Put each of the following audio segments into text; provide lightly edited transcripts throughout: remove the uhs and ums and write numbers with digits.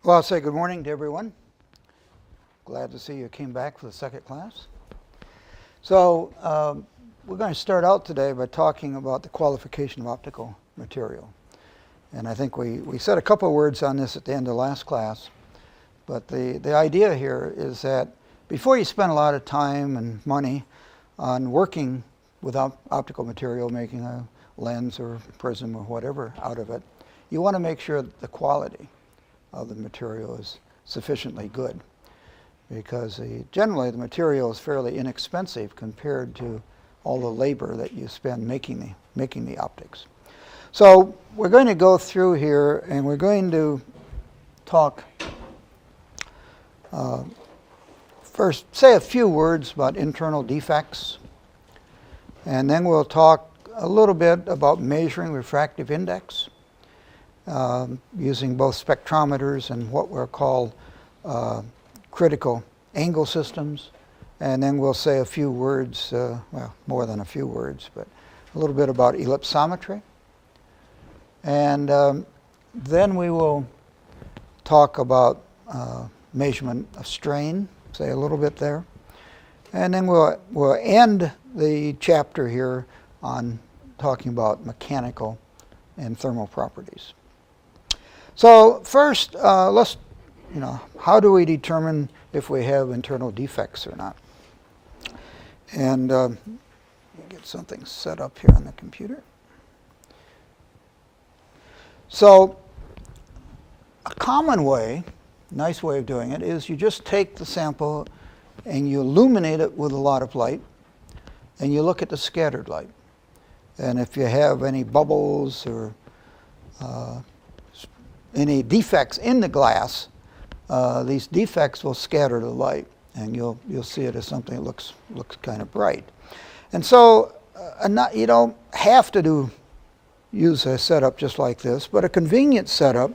Well, I'll say good morning to everyone. Glad to see you came back for the second class. So we're going to start out today by talking about the qualification of optical material. And I think we said a couple of words on this at the end of last class. But the idea here is that before you spend a lot of time and money on working with optical material, making a lens or prism or whatever out of it, you want to make sure that the quality of the material is sufficiently good, because generally the material is fairly inexpensive compared to all the labor that you spend making the optics. So we're going to go through here and we're going to talk first, say a few words about internal defects, and then we'll talk a little bit about measuring refractive index using both spectrometers and what we're called critical angle systems. And then we'll say a few words, well, more than a few words, but a little bit about ellipsometry. And then we will talk about measurement of strain, say a little bit there. And then we'll end the chapter here on talking about mechanical and thermal properties. So first, let's, how do we determine if we have internal defects or not? And get something set up here on the computer. So a common way, nice way of doing it, is you just take the sample and you illuminate it with a lot of light, and you look at the scattered light. And if you have any bubbles or any defects in the glass, these defects will scatter the light, and you'll see it as something that looks kind of bright. And so you don't have to use a setup just like this, but a convenient setup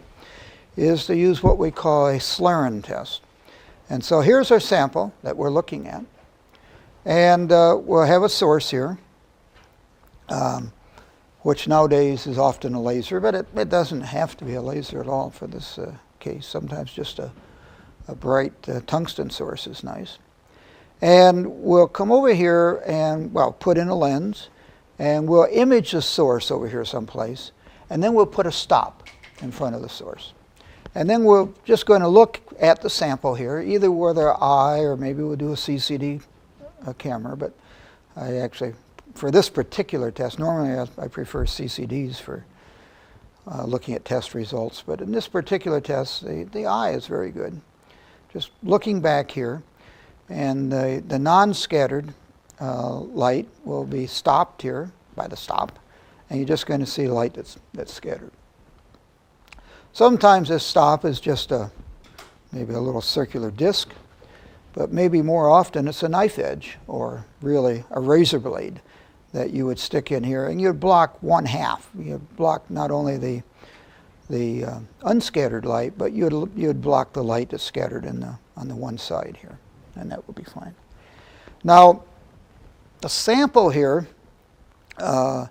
is to use what we call a Slarin test. And so here's our sample that we're looking at, and we'll have a source here, which nowadays is often a laser, but it doesn't have to be a laser at all for this case. Sometimes just a bright tungsten source is nice. And we'll come over here and, well, put in a lens, and we'll image the source over here someplace, and then we'll put a stop in front of the source. And then we're just going to look at the sample here, either with our eye or maybe we'll do a CCD camera, but I actually, for this particular test, normally I prefer CCDs for looking at test results, but in this particular test, the eye is very good. Just looking back here, and the non-scattered light will be stopped here by the stop, and you're just going to see light that's scattered. Sometimes this stop is just maybe a little circular disc, but maybe more often it's a knife edge or really a razor blade that you would stick in here, and you'd block one half. You'd block not only the unscattered light, but you'd block the light that's scattered on the one side here, and that would be fine. Now, the sample here, the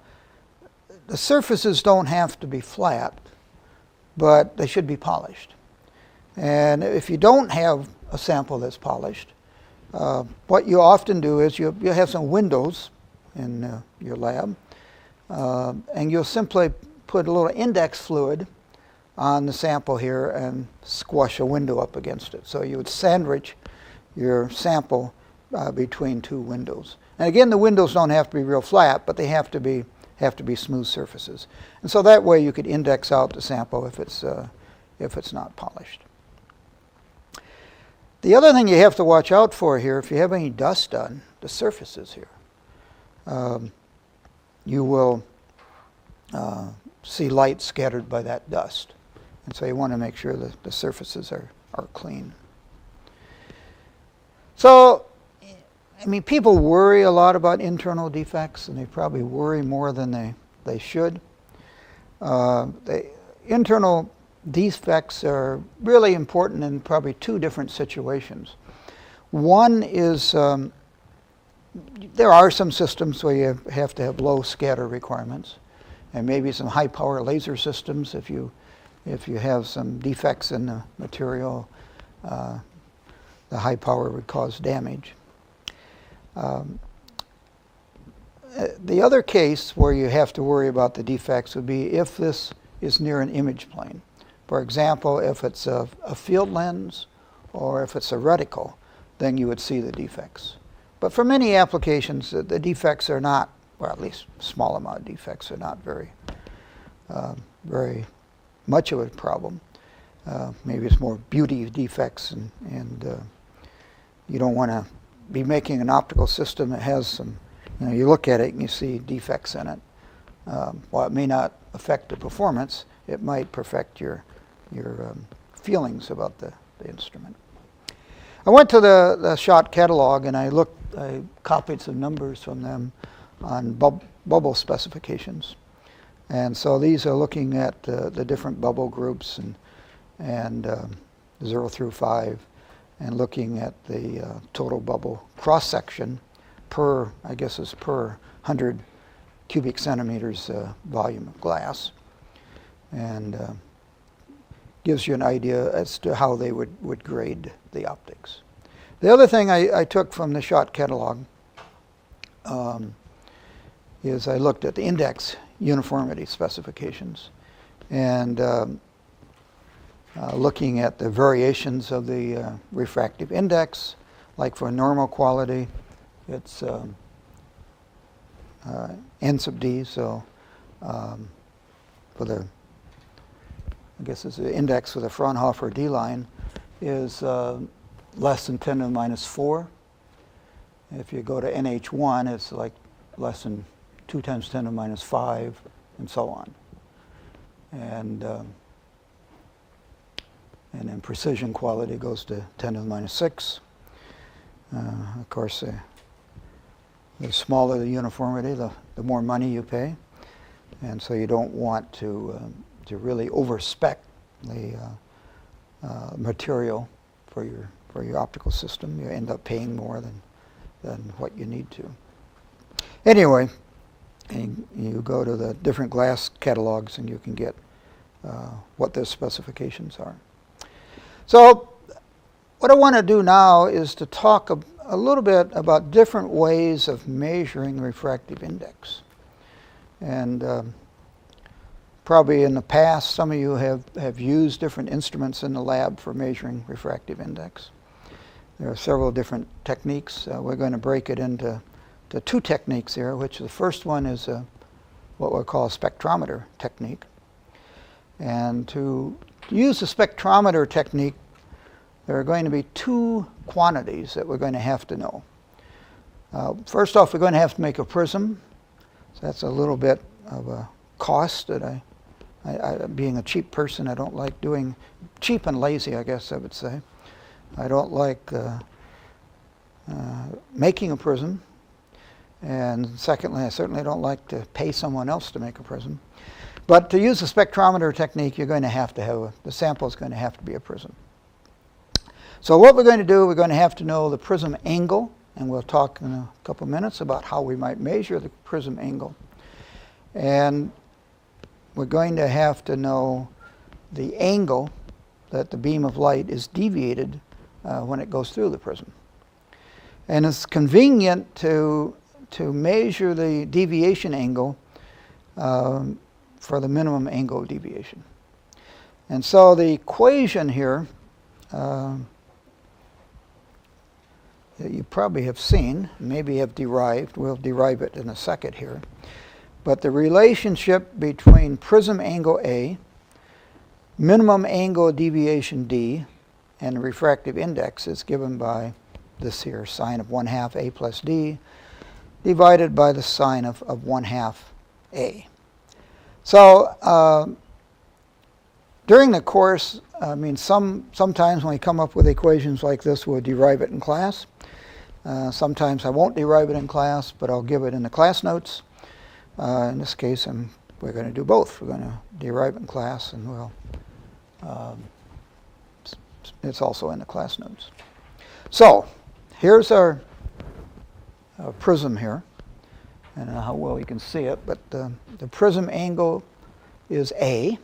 surfaces don't have to be flat, but they should be polished. And if you don't have a sample that's polished, what you often do is you have some windows in your lab, and you'll simply put a little index fluid on the sample here and squash a window up against it. So you would sandwich your sample between two windows. And again, the windows don't have to be real flat, but they have to be smooth surfaces. And so that way you could index out the sample if it's not polished. The other thing you have to watch out for here, if you have any dust on the surfaces here, you will see light scattered by that dust. And so you want to make sure that the surfaces are clean. So, I mean, people worry a lot about internal defects, and they probably worry more than they should. The internal defects are really important in probably two different situations. One is there are some systems where you have to have low scatter requirements, and maybe some high power laser systems if you if you have some defects in the material, the high power would cause damage. The other case where you have to worry about the defects would be if this is near an image plane. For example, if it's a field lens or if it's a reticle, then you would see the defects. But for many applications, the defects are not, well, at least small amount of defects are not very much of a problem. Maybe it's more beauty defects, and you don't want to be making an optical system that has some, you look at it and you see defects in it. While it may not affect the performance, it might perfect your feelings about the instrument. I went to the Schott catalog and I copied some numbers from them on bubble specifications. And so these are looking at the different bubble groups and 0 through 5, and looking at the total bubble cross-section per, I guess it's per 100 cubic centimeters volume of glass. And gives you an idea as to how they would grade the optics. The other thing I took from the Schott catalog is I looked at the index uniformity specifications, and looking at the variations of the refractive index. Like for normal quality, it's n sub d, so for the, I guess it's the index for the Fraunhofer D line is less than 10 to the minus 4. If you go to NH1, it's like less than 2 times 10 to the minus 5, and so on. And then precision quality goes to 10 to the minus 6. Of course, the smaller the uniformity, the more money you pay. And so you don't want to really over-spec the material for your optical system. You end up paying more than what you need to. Anyway, you go to the different glass catalogs and you can get what their specifications are. So what I want to do now is to talk a little bit about different ways of measuring refractive index. And probably in the past, some of you have used different instruments in the lab for measuring refractive index. There are several different techniques. We're going to break it into two techniques here, which the first one is what we'll call a spectrometer technique. And to use the spectrometer technique, there are going to be two quantities that we're going to have to know. First off, we're going to have to make a prism. So that's a little bit of a cost that I being a cheap person, I don't like doing, cheap and lazy, I guess I would say. I don't like making a prism. And secondly, I certainly don't like to pay someone else to make a prism. But to use the spectrometer technique, you're going to have the sample is going to have to be a prism. So what we're going to do, we're going to have to know the prism angle, and we'll talk in a couple minutes about how we might measure the prism angle. And we're going to have to know the angle that the beam of light is deviated when it goes through the prism. And it's convenient to measure the deviation angle for the minimum angle of deviation. And so the equation here that you probably have seen, maybe have derived, we'll derive it in a second here, but the relationship between prism angle A, minimum angle of deviation D, and refractive index is given by this here sine of 1/2 A plus D divided by the sine of 1/2 A. So during the course, I mean, sometimes when we come up with equations like this, we'll derive it in class. Sometimes I won't derive it in class, but I'll give it in the class notes. In this case, we're going to do both. We're going to derive it in class, and it's also in the class notes. So here's our prism here. I don't know how well you can see it, but the prism angle is A.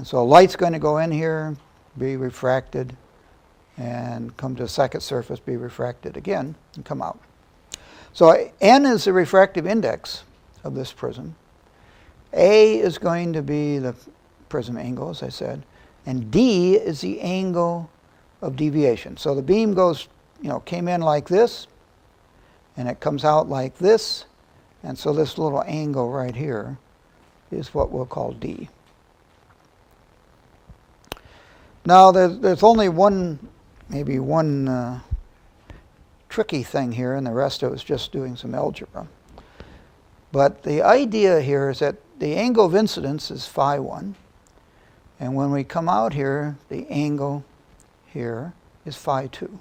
And so light's going to go in here, be refracted, and come to the second surface, be refracted again, and come out. So n is the refractive index of this prism. A is going to be the prism angle, as I said, and D is the angle of deviation. So the beam goes, came in like this, and it comes out like this, and so this little angle right here is what we'll call D. Now there's only maybe one tricky thing here, and the rest of it is just doing some algebra. But the idea here is that the angle of incidence is phi 1, and when we come out here, the angle here is phi 2.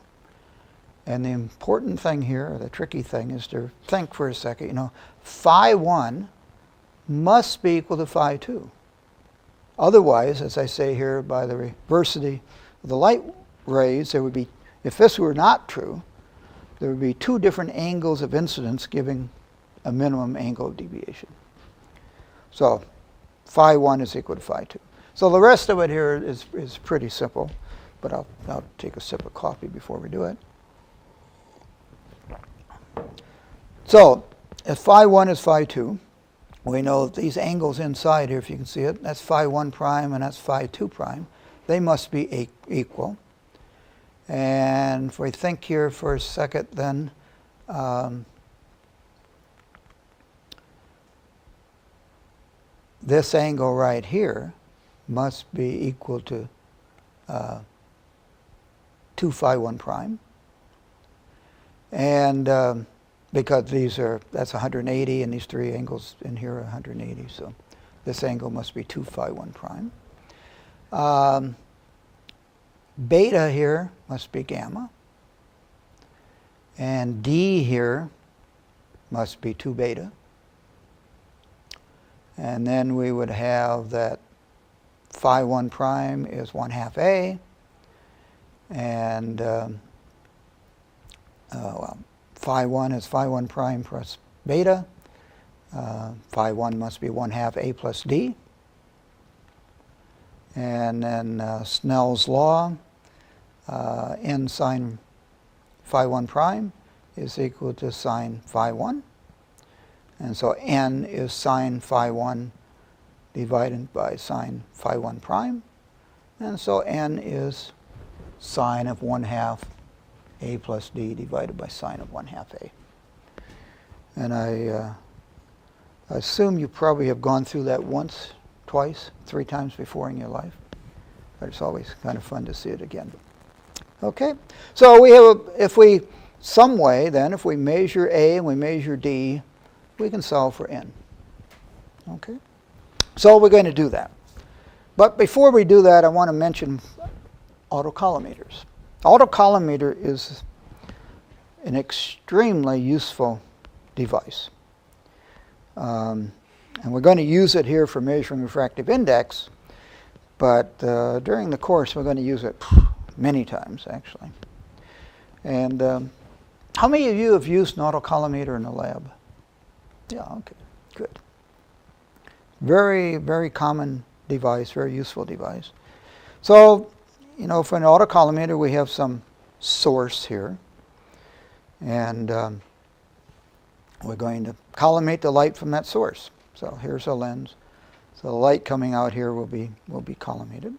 And the important thing here, or the tricky thing, is to think for a second, phi 1 must be equal to phi 2. Otherwise, as I say here, by the reversity of the light rays, there would be, if this were not true, there would be two different angles of incidence giving a minimum angle of deviation. So phi 1 is equal to phi 2. So the rest of it here is pretty simple, but I'll take a sip of coffee before we do it. So if phi 1 is phi 2, we know that these angles inside here, if you can see it, that's phi 1 prime and that's phi 2 prime. They must be equal. And if we think here for a second, then this angle right here must be equal to 2 phi 1 prime. And because that's 180, and these three angles in here are 180, so this angle must be 2 phi 1 prime. Beta here must be gamma, and D here must be 2 beta. And then we would have that phi 1 prime is 1/2 A, and phi 1 is phi 1 prime plus beta. Phi 1 must be 1/2 A plus D. And then Snell's law, n sine phi 1 prime is equal to sine phi 1. And so n is sine phi 1 divided by sine phi 1 prime. And so n is sine of 1/2 A plus D divided by sine of 1/2 A. And I assume you probably have gone through that once, twice, 3 times before in your life. But it's always kind of fun to see it again. Okay, so we have, if we measure A and we measure D, we can solve for n. Okay, so we're going to do that. But before we do that, I want to mention autocollimators. Autocollimator is an extremely useful device. And we're going to use it here for measuring refractive index, but during the course we're going to use it many times, actually. And how many of you have used an autocollimator in the lab? Yeah, okay, good. Very, very common device, very useful device. So, for an autocollimator, we have some source here. And we're going to collimate the light from that source. So here's a lens. So the light coming out here will be collimated.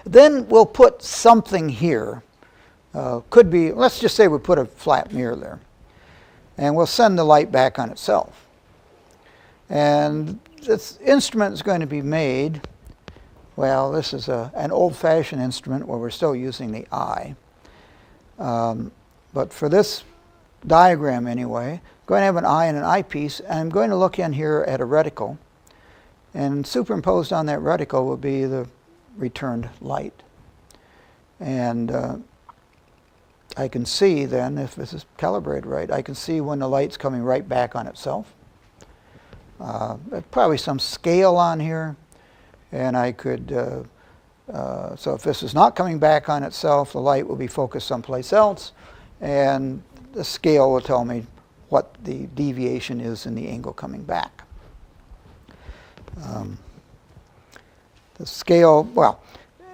Then we'll put something here. Could be, let's just say we put a flat mirror there. And we'll send the light back on itself. And this instrument is going to be made, well, this is an old-fashioned instrument where we're still using the eye. But for this diagram anyway, I'm going to have an eye and an eyepiece, and I'm going to look in here at a reticle. And superimposed on that reticle will be the returned light. And I can see then, if this is calibrated right, I can see when the light's coming right back on itself. Probably some scale on here, and I could, so if this is not coming back on itself, the light will be focused someplace else, and the scale will tell me what the deviation is in the angle coming back. The scale, well,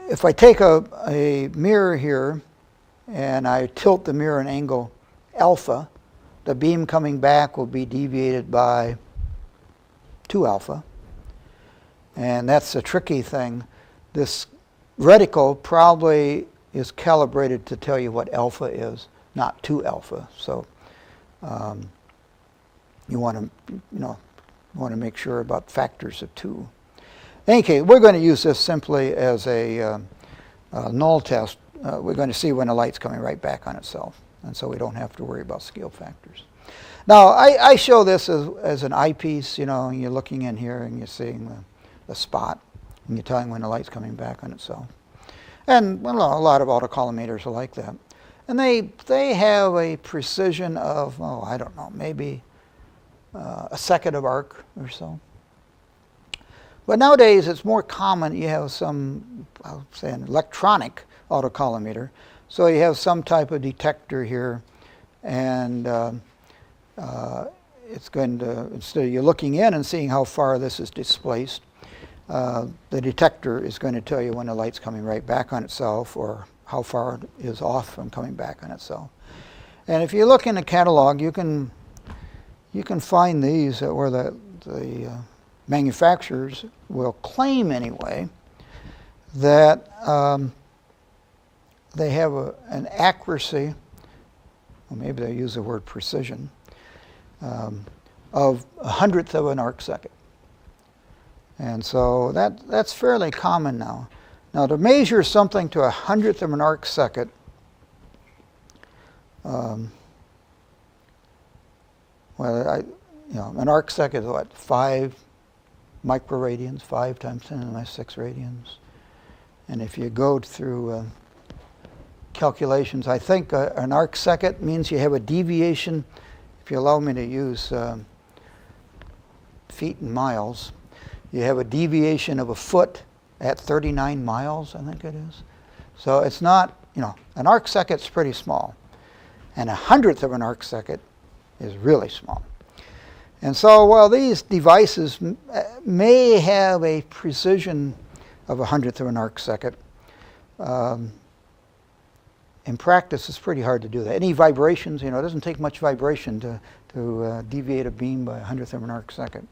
if I take a mirror here and I tilt the mirror an angle alpha, the beam coming back will be deviated by 2 alpha. And that's a tricky thing. This reticle probably is calibrated to tell you what alpha is, not 2 alpha. So you want to make sure about factors of 2. In any case, we're going to use this simply as a null test. We're going to see when the light's coming right back on itself, and so we don't have to worry about scale factors. Now, I show this as an eyepiece, and you're looking in here and you're seeing the spot, and you're telling when the light's coming back on itself. And well, a lot of autocollimators are like that. And they have a precision of, I don't know, maybe a second of arc or so. But nowadays, it's more common. You have some, I'll say, an electronic autocollimator. So you have some type of detector here, and it's going to, instead of you looking in and seeing how far this is displaced, the detector is going to tell you when the light's coming right back on itself or how far it is off from coming back on itself. And if you look in the catalog, you can find these where the manufacturers will claim anyway that they have an accuracy, or maybe they use the word precision, of 1/100th of an arc second. And so that's fairly common now. Now to measure something to 1/100th of an arc second, an arc second is what, 5 microradians, 5 times 10 to the minus 6 radians. And if you go through calculations, I think an arc second means you have a deviation, if you allow me to use feet and miles, you have a deviation of a foot at 39 miles, I think it is. So it's not, an arc second's pretty small. And 1/100th of an arc second is really small. And so while these devices may have a precision of 1/100th of an arc second, in practice it's pretty hard to do that. Any vibrations, it doesn't take much vibration to deviate a beam by 1/100th of an arc second.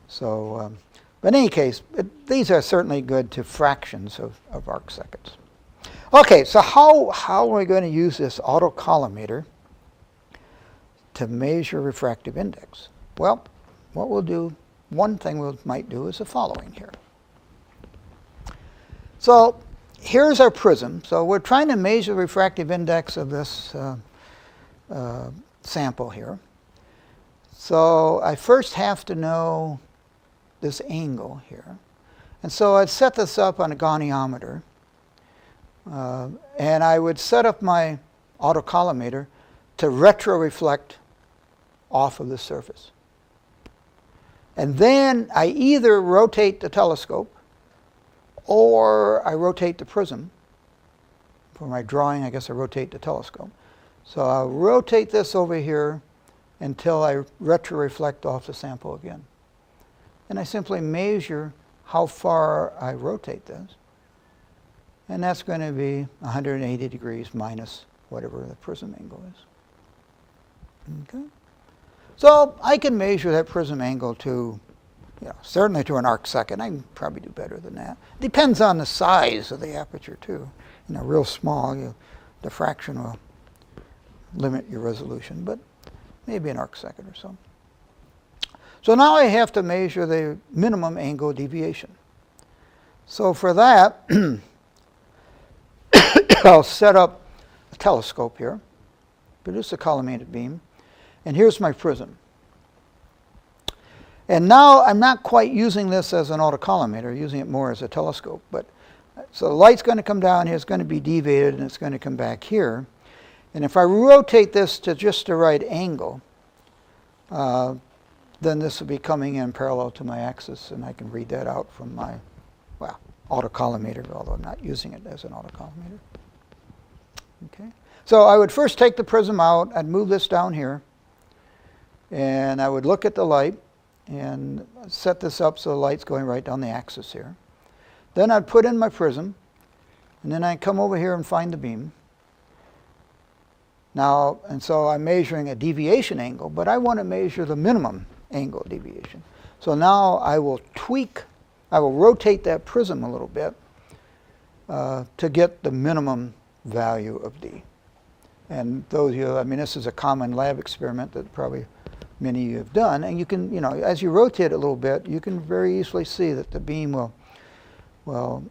So, but in any case, these are certainly good to fractions of arc seconds. Okay, so how are we going to use this autocollimator to measure refractive index? Well, what we'll do, one thing we might do is the following here. So here's our prism. So we're trying to measure the refractive index of this sample here. So I first have to know this angle here. And so I'd set this up on a goniometer. And I would set up my autocollimator to retroreflect off of the surface. And then I either rotate the telescope or I rotate the prism. For my drawing, I guess I rotate the telescope. So I'll rotate this over here until I retroreflect off the sample again. And I simply measure how far I rotate this. And that's going to be 180 degrees minus whatever the prism angle is. Okay? So I can measure that prism angle to, certainly to an arc second. I can probably do better than that. Depends on the size of the aperture too. Real small, diffraction will limit your resolution, but maybe an arc second or so. So now I have to measure the minimum angle deviation. So for that, I'll set up a telescope here, produce a collimated beam, and here's my prism. And now I'm not quite using this as an autocollimator, using it more as a telescope. But so the light's going to come down here, it's going to be deviated, and it's going to come back here. And if I rotate this to just the right angle, then this will be coming in parallel to my axis, and I can read that out from my, autocollimator, although I'm not using it as an autocollimator. Okay. So I would first take the prism out, I'd move this down here, and I would look at the light and set this up so the light's going right down the axis here. Then I'd put in my prism, and then I'd come over here and find the beam. Now, and so I'm measuring a deviation angle, but I want to measure the minimum angle of deviation. So now I will rotate that prism a little bit to get the minimum value of D. And those of you, I mean, this is a common lab experiment that probably many of you have done. And you can, as you rotate it a little bit, you can very easily see that the beam will,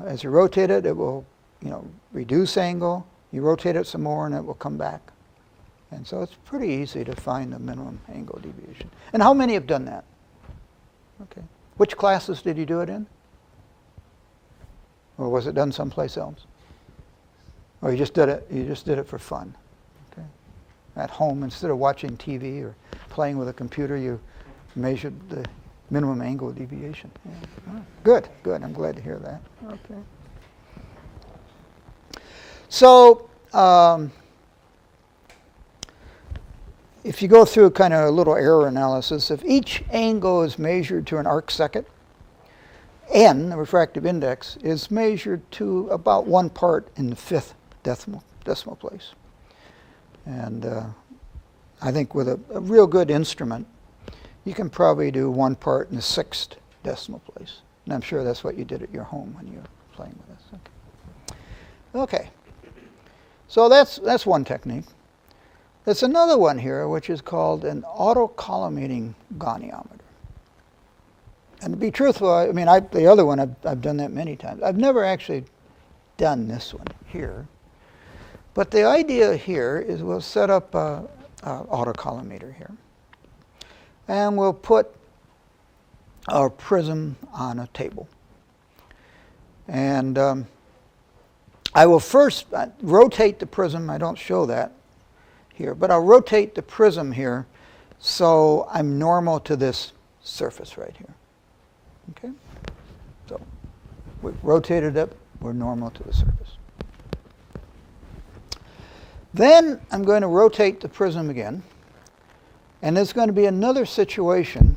as you rotate it, it will, reduce angle. You rotate it some more and it will come back. And so it's pretty easy to find the minimum angle deviation. And how many have done that? Okay. Which classes did you do it in? Or was it done someplace else? Or you just did it for fun? Okay. At home, instead of watching TV or playing with a computer, you measured the minimum angle deviation. Yeah. Oh, good. I'm glad to hear that. Okay. So, if you go through kind of a little error analysis, if each angle is measured to an arc second, n, the refractive index, is measured to about 1 part in the 5th decimal place. And I think with a real good instrument, you can probably do 1 part in the 6th decimal place. And I'm sure that's what you did at your home when you were playing with this. Okay. So that's one technique. There's another one here, which is called an autocollimating goniometer. And to be truthful, I mean, the other one, I've done that many times. I've never actually done this one here. But the idea here is we'll set up an autocollimator here. And we'll put our prism on a table. And I will first rotate the prism. I don't show that here, but I'll rotate the prism here so I'm normal to this surface right here. Okay? So we've rotated it, we're normal to the surface. Then I'm going to rotate the prism again, and there's going to be another situation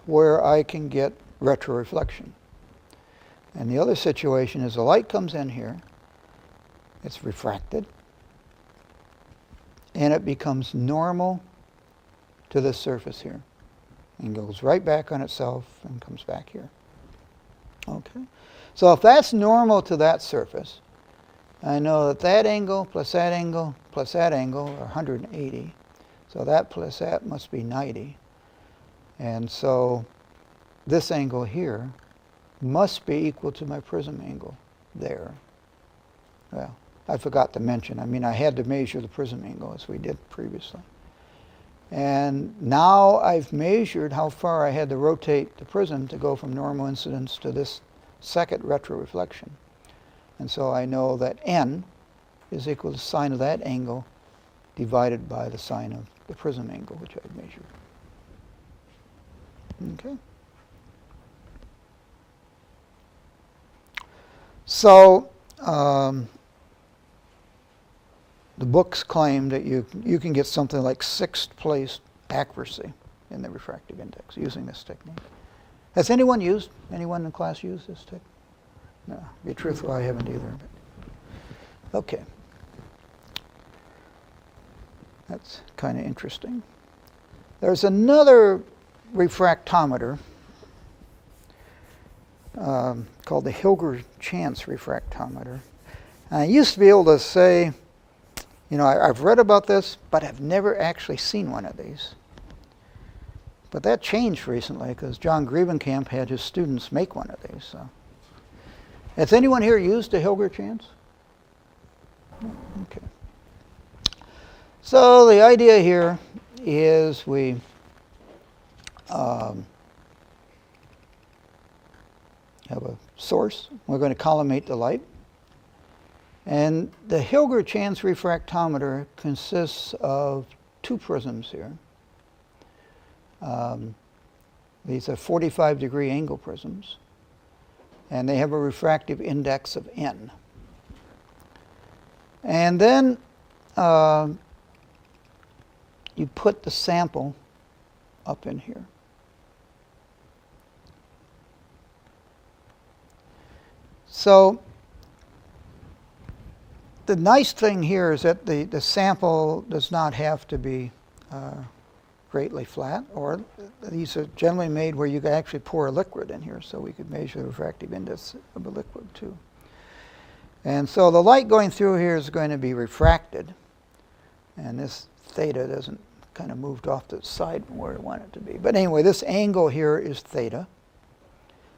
where I can get retroreflection. And the other situation is the light comes in here, it's refracted, and it becomes normal to this surface here and goes right back on itself and comes back here. Okay? So if that's normal to that surface, I know that that angle plus that angle plus that angle are 180. So that plus that must be 90. And so this angle here must be equal to my prism angle there. Well, I forgot to mention, I mean, I had to measure the prism angle as we did previously. And now I've measured how far I had to rotate the prism to go from normal incidence to this second retroreflection. And so I know that n is equal to the sine of that angle divided by the sine of the prism angle, which I've measured. Okay. So the books claim that you can get something like 6th place accuracy in the refractive index using this technique. Has anyone in the class used this technique? No, to be truthful, I haven't either. But okay. That's kind of interesting. There's another refractometer called the Hilger chance refractometer. And I used to be able to say, I've read about this, but I've never actually seen one of these. But that changed recently because John Grievenkamp had his students make one of these. So. Has anyone here used a Hilger chance? Okay. So the idea here is we have a source. We're going to collimate the light. And the Hilger chance refractometer consists of 2 prisms here. These are 45-degree angle prisms. And they have a refractive index of n. And then you put the sample up in here. So the nice thing here is that the sample does not have to be greatly flat, or these are generally made where you can actually pour a liquid in here, so we could measure the refractive index of a liquid too. And so the light going through here is going to be refracted, and this theta doesn't kind of moved off to the side from where I want it to be. But anyway, this angle here is theta.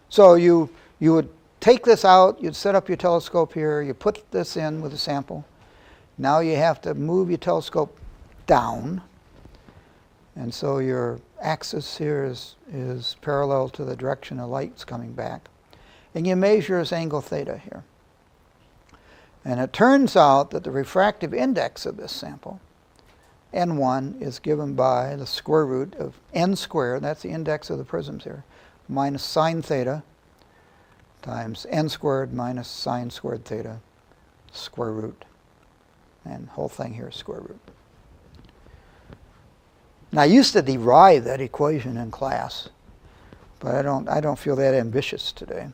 So you would take this out, you'd set up your telescope here, you put this in with a sample. Now you have to move your telescope down. And so your axis here is parallel to the direction the light's coming back. And you measure this angle theta here. And it turns out that the refractive index of this sample, n1, is given by the square root of n squared, that's the index of the prisms here, minus sine theta times n squared minus sine squared theta, square root. And the whole thing here is square root. Now, I used to derive that equation in class, but I don't feel that ambitious today.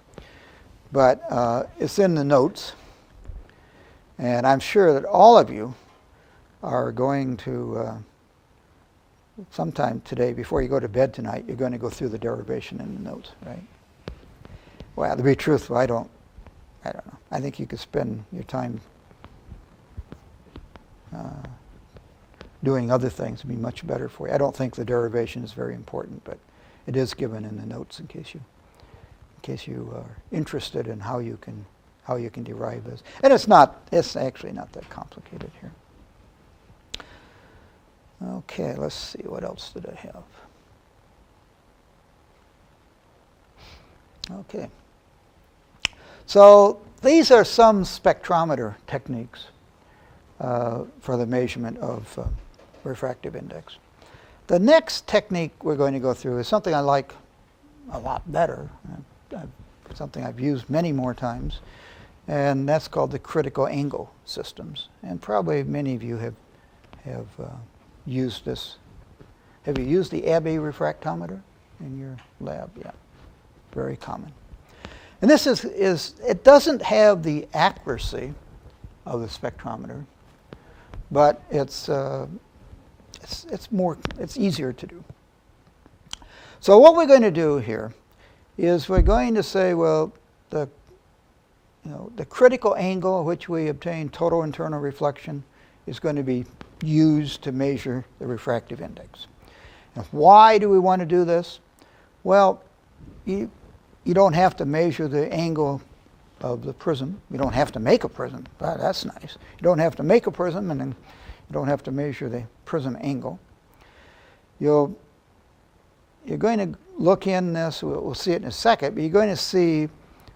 But it's in the notes, and I'm sure that all of you are going to, sometime today, before you go to bed tonight, you're going to go through the derivation in the notes, right? Well, to be truthful, I don't know. I think you could spend your time doing other things would be much better for you. I don't think the derivation is very important, but it is given in the notes in case you are interested in how you can derive this. And it's actually not that complicated here. Okay, let's see, what else did I have? Okay. So these are some spectrometer techniques for the measurement of refractive index. The next technique we're going to go through is something I like a lot better, something I've used many more times, and that's called the critical angle systems. And probably many of you have used this. Have you used the Abbe Refractometer in your lab? Yeah, very common. And this it doesn't have the accuracy of the spectrometer, but it's easier to do. So what we're going to do here is we're going to say, well, the critical angle at which we obtain total internal reflection is going to be used to measure the refractive index. And why do we want to do this? Well, you don't have to measure the angle of the prism. You don't have to make a prism. That's nice. You don't have to make a prism, and then you don't have to measure the prism angle. You're going to look in this, we'll see it in a second, but you're going to see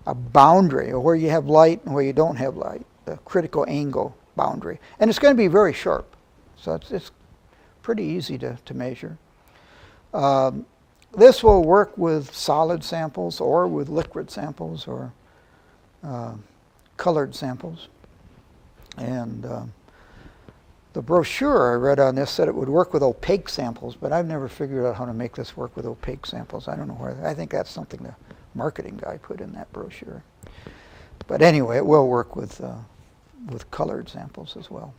a boundary, or where you have light and where you don't have light, the critical angle boundary. And it's going to be very sharp, so it's pretty easy to measure. This will work with solid samples or with liquid samples or colored samples. And the brochure I read on this said it would work with opaque samples, but I've never figured out how to make this work with opaque samples. I don't know where. I think that's something the marketing guy put in that brochure. But anyway, it will work with colored samples as well.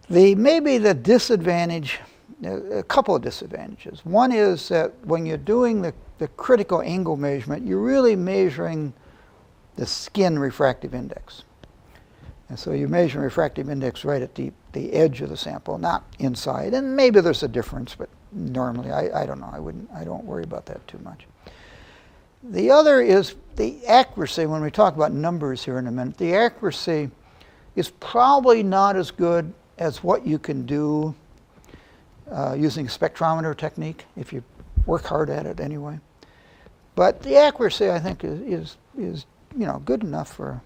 Maybe the disadvantage, a couple of disadvantages. One is that when you're doing the critical angle measurement, you're really measuring the skin refractive index. And so you measure refractive index right at the edge of the sample, not inside. And maybe there's a difference, but normally I don't know. I don't worry about that too much. The other is the accuracy. When we talk about numbers here in a minute, the accuracy is probably not as good as what you can do using a spectrometer technique, if you work hard at it anyway. But the accuracy, I think, is good enough for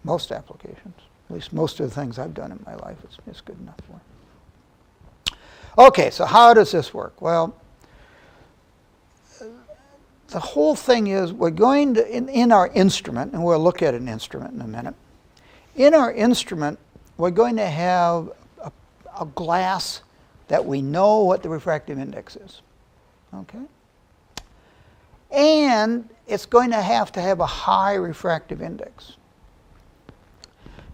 most applications. At least most of the things I've done in my life, it's good enough for. Okay, so how does this work? Well, the whole thing is we're going to, in our instrument, and we'll look at an instrument in a minute. In our instrument, we're going to have a glass that we know what the refractive index is. Okay? And it's going to have a high refractive index.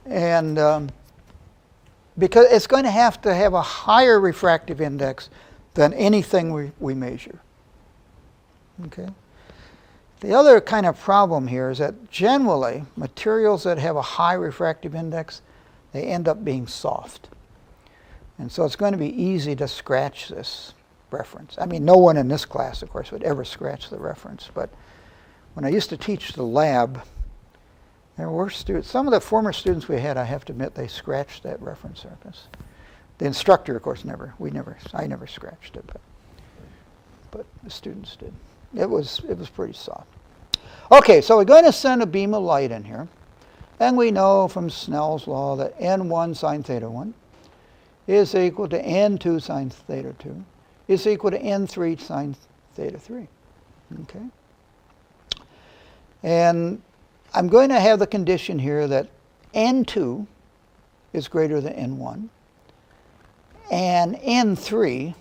And because it's going to have a higher refractive index than anything we measure. Okay? The other kind of problem here is that generally, materials that have a high refractive index, they end up being soft. And so it's going to be easy to scratch this reference. I mean, no one in this class, of course, would ever scratch the reference. But when I used to teach the lab, there were students, some of the former students we had, I have to admit, they scratched that reference surface. The instructor, of course, I never scratched it, but the students did. It was pretty soft. Okay, so we're going to send a beam of light in here. And we know from Snell's law that n1 sine theta 1 is equal to n2 sine theta 2 is equal to n3 sine theta 3. Okay? And I'm going to have the condition here that n2 is greater than n1 and n3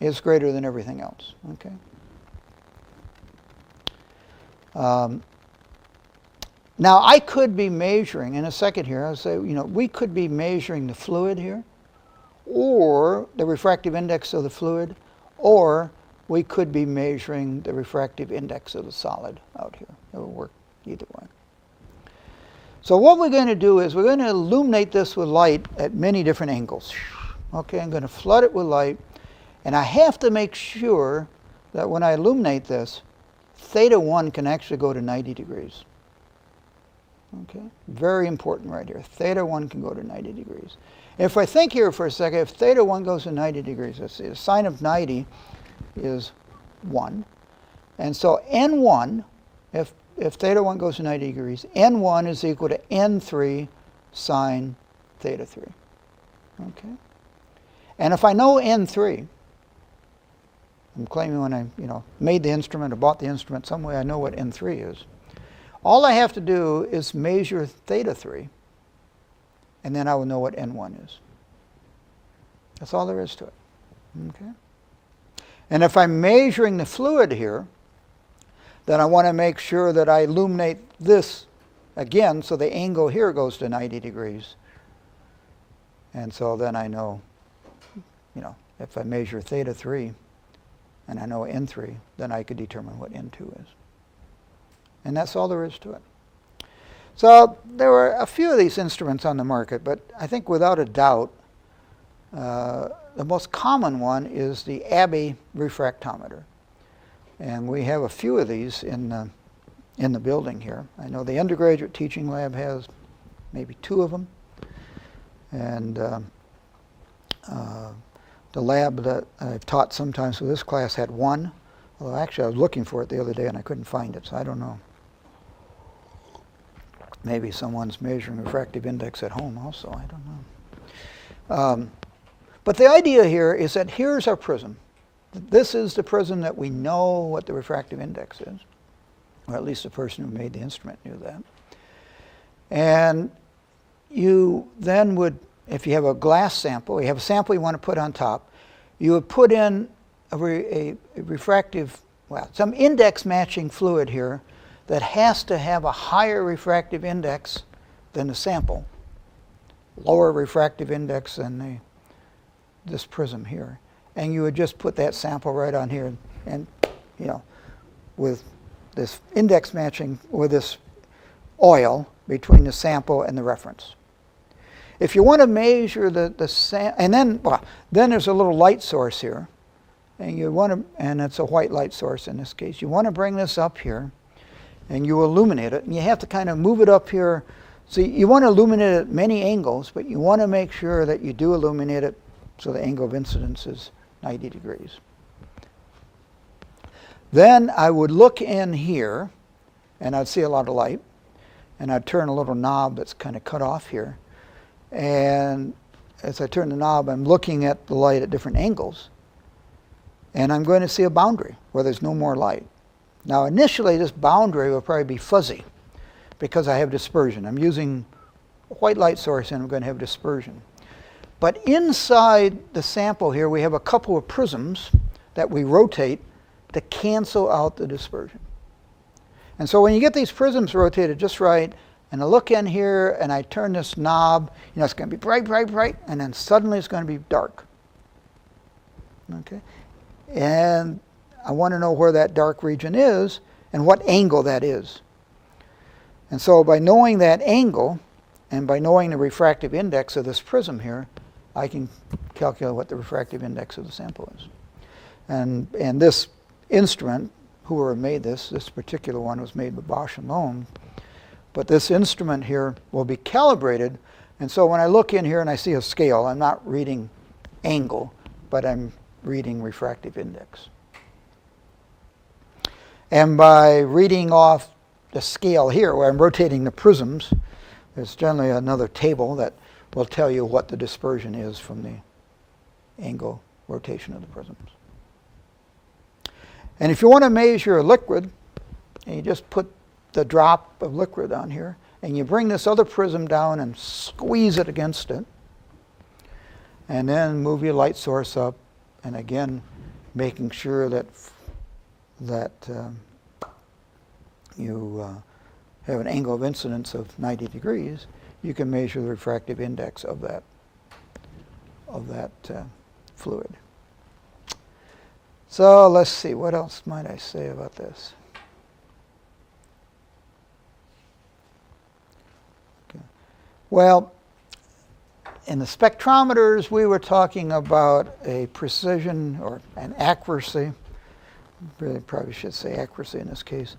is greater than everything else. Okay? Now, I could be measuring, in a second here, I'll say, we could be measuring the fluid here, or the refractive index of the fluid, or we could be measuring the refractive index of the solid out here. It will work either way. So what we're going to do is we're going to illuminate this with light at many different angles. Okay, I'm going to flood it with light, and I have to make sure that when I illuminate this, theta 1 can actually go to 90 degrees. Okay, very important right here. Theta 1 can go to 90 degrees. If I think here for a second, if theta 1 goes to 90 degrees, let's see, the sine of 90 is 1. And so n1, if theta 1 goes to 90 degrees, n1 is equal to n3 sine theta 3. Okay? And if I know n3, I'm claiming when I made the instrument or bought the instrument, some way I know what n3 is. All I have to do is measure theta 3, and then I will know what n1 is. That's all there is to it. Okay? And if I'm measuring the fluid here, then I want to make sure that I illuminate this again so the angle here goes to 90 degrees. And so then I know, if I measure theta 3 and I know n3, then I could determine what n2 is. And that's all there is to it. So there were a few of these instruments on the market, but I think without a doubt, the most common one is the Abbe Refractometer. And we have a few of these in the building here. I know the undergraduate teaching lab has maybe 2 of them. And the lab that I've taught sometimes for this class had 1. Although actually I was looking for it the other day and I couldn't find it, so I don't know. Maybe someone's measuring refractive index at home also, I don't know. But the idea here is that here's our prism. This is the prism that we know what the refractive index is. Or at least the person who made the instrument knew that. And you then would, if you have a glass sample, you have a sample you want to put on top, you would put in a refractive, some index matching fluid here that has to have a higher refractive index than the sample, lower refractive index than this prism here. And you would just put that sample right on here and, with this index matching, with this oil between the sample and the reference. If you want to measure and then there's a little light source here, and it's a white light source in this case. You want to bring this up here, and you illuminate it, and you have to kind of move it up here. So you want to illuminate it at many angles, but you want to make sure that you do illuminate it so the angle of incidence is 90 degrees. Then I would look in here, and I'd see a lot of light, and I'd turn a little knob that's kind of cut off here. And as I turn the knob, I'm looking at the light at different angles. And I'm going to see a boundary where there's no more light. Now initially this boundary will probably be fuzzy because I have dispersion. I'm using a white light source and I'm going to have dispersion. But inside the sample here we have a couple of prisms that we rotate to cancel out the dispersion. And so when you get these prisms rotated just right, and I look in here and I turn this knob, it's going to be bright, bright, bright, and then suddenly it's going to be dark. Okay? And I want to know where that dark region is and what angle that is. And so by knowing that angle and by knowing the refractive index of this prism here, I can calculate what the refractive index of the sample is. And this instrument, whoever made this particular one was made by Bosch alone, but this instrument here will be calibrated. And so when I look in here and I see a scale, I'm not reading angle, but I'm reading refractive index. And by reading off the scale here, where I'm rotating the prisms, there's generally another table that will tell you what the dispersion is from the angle rotation of the prisms. And if you want to measure a liquid, and you just put the drop of liquid on here, and you bring this other prism down and squeeze it against it, and then move your light source up, and again, making sure that you have an angle of incidence of 90 degrees, you can measure the refractive index of that fluid. So let's see, what else might I say about this? Okay. Well, in the spectrometers, we were talking about a precision or an accuracy, really probably should say accuracy in this case,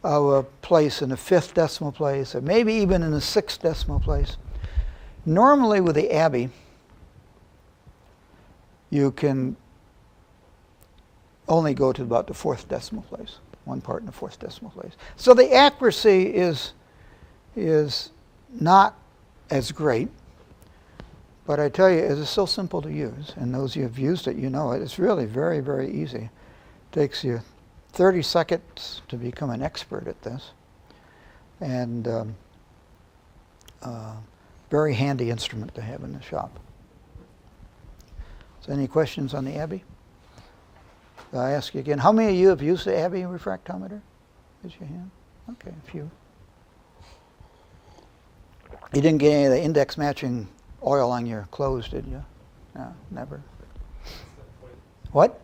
of a place in the 5th decimal place, or maybe even in the 6th decimal place. Normally with the Abbe, you can only go to about the 4th decimal place, 1 part in the 4th decimal place. So the accuracy is not as great, but I tell you, it is so simple to use, and those of you who have used it, you know it. It's really very, very easy. It takes you 30 seconds to become an expert at this, and very handy instrument to have in the shop. So any questions on the Abbe? I ask you again, how many of you have used the Abbe refractometer? Raise your hand. Okay, a few. You didn't get any of the index matching oil on your clothes, did you? No, never. What?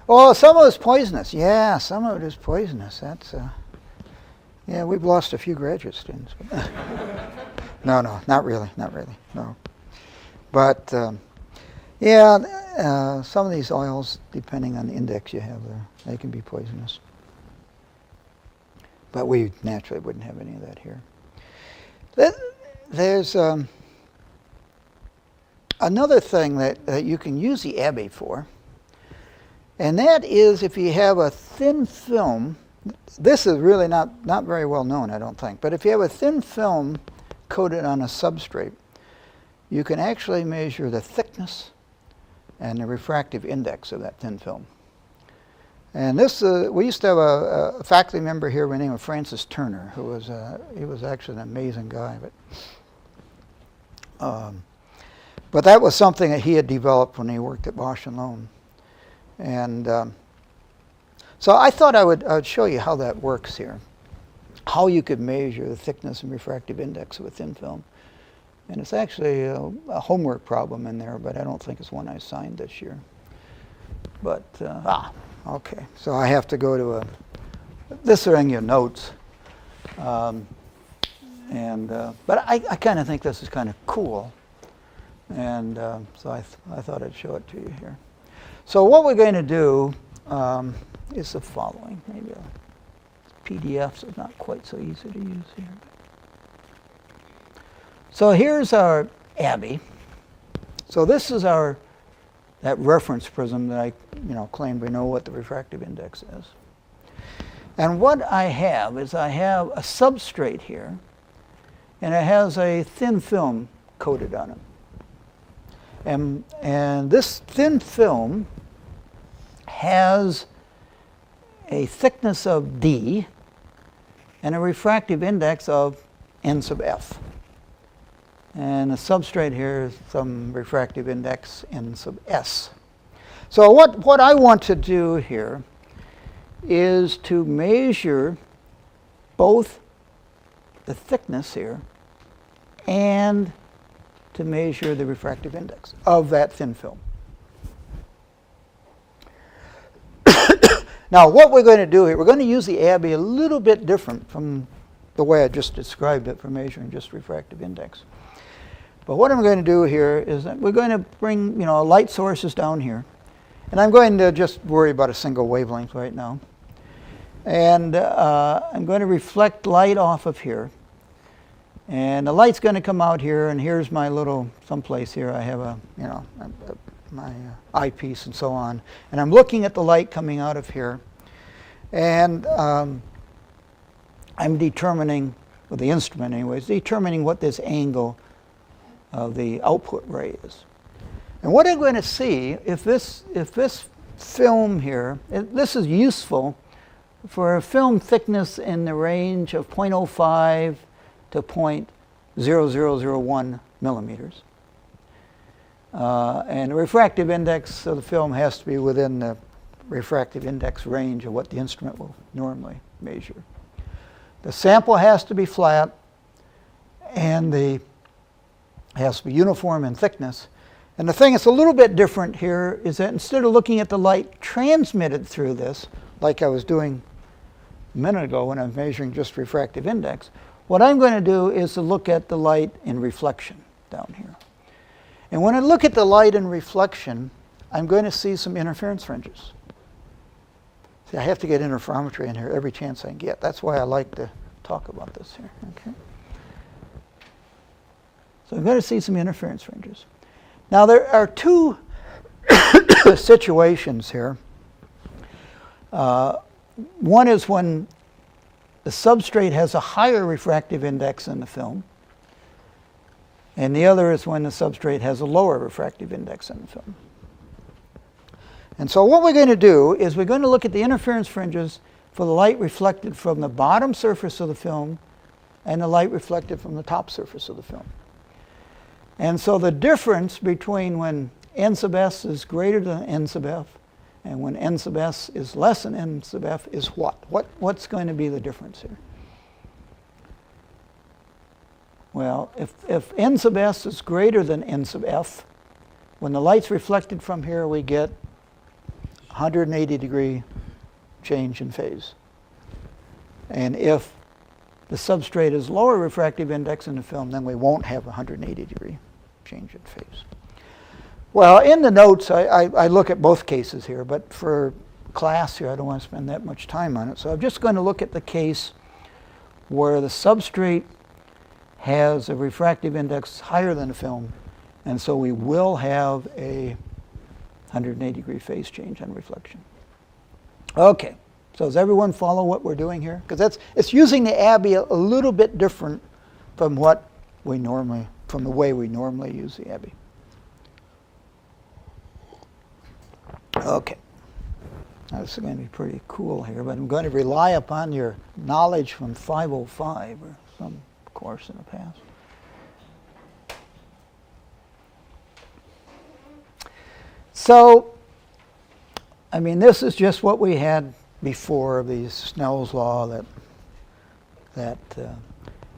Oh, some of it's poisonous. Yeah, some of it is poisonous. That's, yeah, we've lost a few graduate students. No, not really, no. But, yeah, some of these oils, depending on the index you have there, they can be poisonous. But we naturally wouldn't have any of that here. There's another thing that you can use the Abbe for, and that is if you have a thin film. This is really not very well known, I don't think, but if you have a thin film coated on a substrate, you can actually measure the thickness and the refractive index of that thin film. And this, we used to have a faculty member here by the name of Francis Turner, who was he was actually an amazing guy, but that was something that he had developed when he worked at Bosch and Lone. And so I thought I would show you how that works here, how you could measure the thickness and refractive index of a thin film. And it's actually a homework problem in there, but I don't think it's one I assigned this year. But, okay. So I have to go to this are in your notes. But I kind of think this is kind of cool. And so I thought I'd show it to you here. So what we're going to do is the following. Maybe PDFs are not quite so easy to use here. So here's our Abbe. So this is that reference prism that I claimed we know what the refractive index is. And what I have is I have a substrate here, and it has a thin film coated on it. And this thin film has a thickness of D and a refractive index of N sub F. And the substrate here is some refractive index N sub S. So what I want to do here is to measure both the thickness here and to measure the refractive index of that thin film. Now, what we're going to do here, we're going to use the Abbe a little bit different from the way I just described it for measuring just refractive index. But what I'm going to do here is that we're going to bring, light sources down here. And I'm going to just worry about a single wavelength right now. And I'm going to reflect light off of here. And the light's going to come out here, and here's my little, someplace here I have my eyepiece and so on. And I'm looking at the light coming out of here. And I'm determining, with the instrument anyways, determining what this angle of the output ray is. And what I'm going to see, if this film here, this is useful for a film thickness in the range of 0.05 to 0.0001 millimeters. And the refractive index of the film has to be within the refractive index range of what the instrument will normally measure. The sample has to be flat, and it has to be uniform in thickness. And the thing that's a little bit different here is that instead of looking at the light transmitted through this, like I was doing a minute ago when I was measuring just refractive index, what I'm going to do is to look at the light in reflection down here. And when I look at the light in reflection, I'm going to see some interference fringes. See, I have to get interferometry in here every chance I can get. That's why I like to talk about this here. Okay. So I'm going to see some interference fringes. Now there are two situations here. One is when the substrate has a higher refractive index than the film, and the other is when the substrate has a lower refractive index than the film. And so what we're going to do is we're going to look at the interference fringes for the light reflected from the bottom surface of the film and the light reflected from the top surface of the film. And so the difference between when n sub s is greater than n sub f and when n sub s is less than n sub f is what? What's going to be the difference here? Well, if n sub s is greater than n sub f, when the light's reflected from here, we get 180-degree change in phase. And if the substrate is lower refractive index in the film, then we won't have a 180-degree change in phase. Well, in the notes, I look at both cases here, but for class here, I don't want to spend that much time on it. So I'm just going to look at the case where the substrate has a refractive index higher than the film, and so we will have a 180-degree phase change on reflection. Okay, so does everyone follow what we're doing here? Because it's using the Abbe a little bit different from the way we normally use the Abbe. Okay, now this is going to be pretty cool here, but I'm going to rely upon your knowledge from 505 or some course in the past. So, I mean, this is just what we had before, the Snell's law that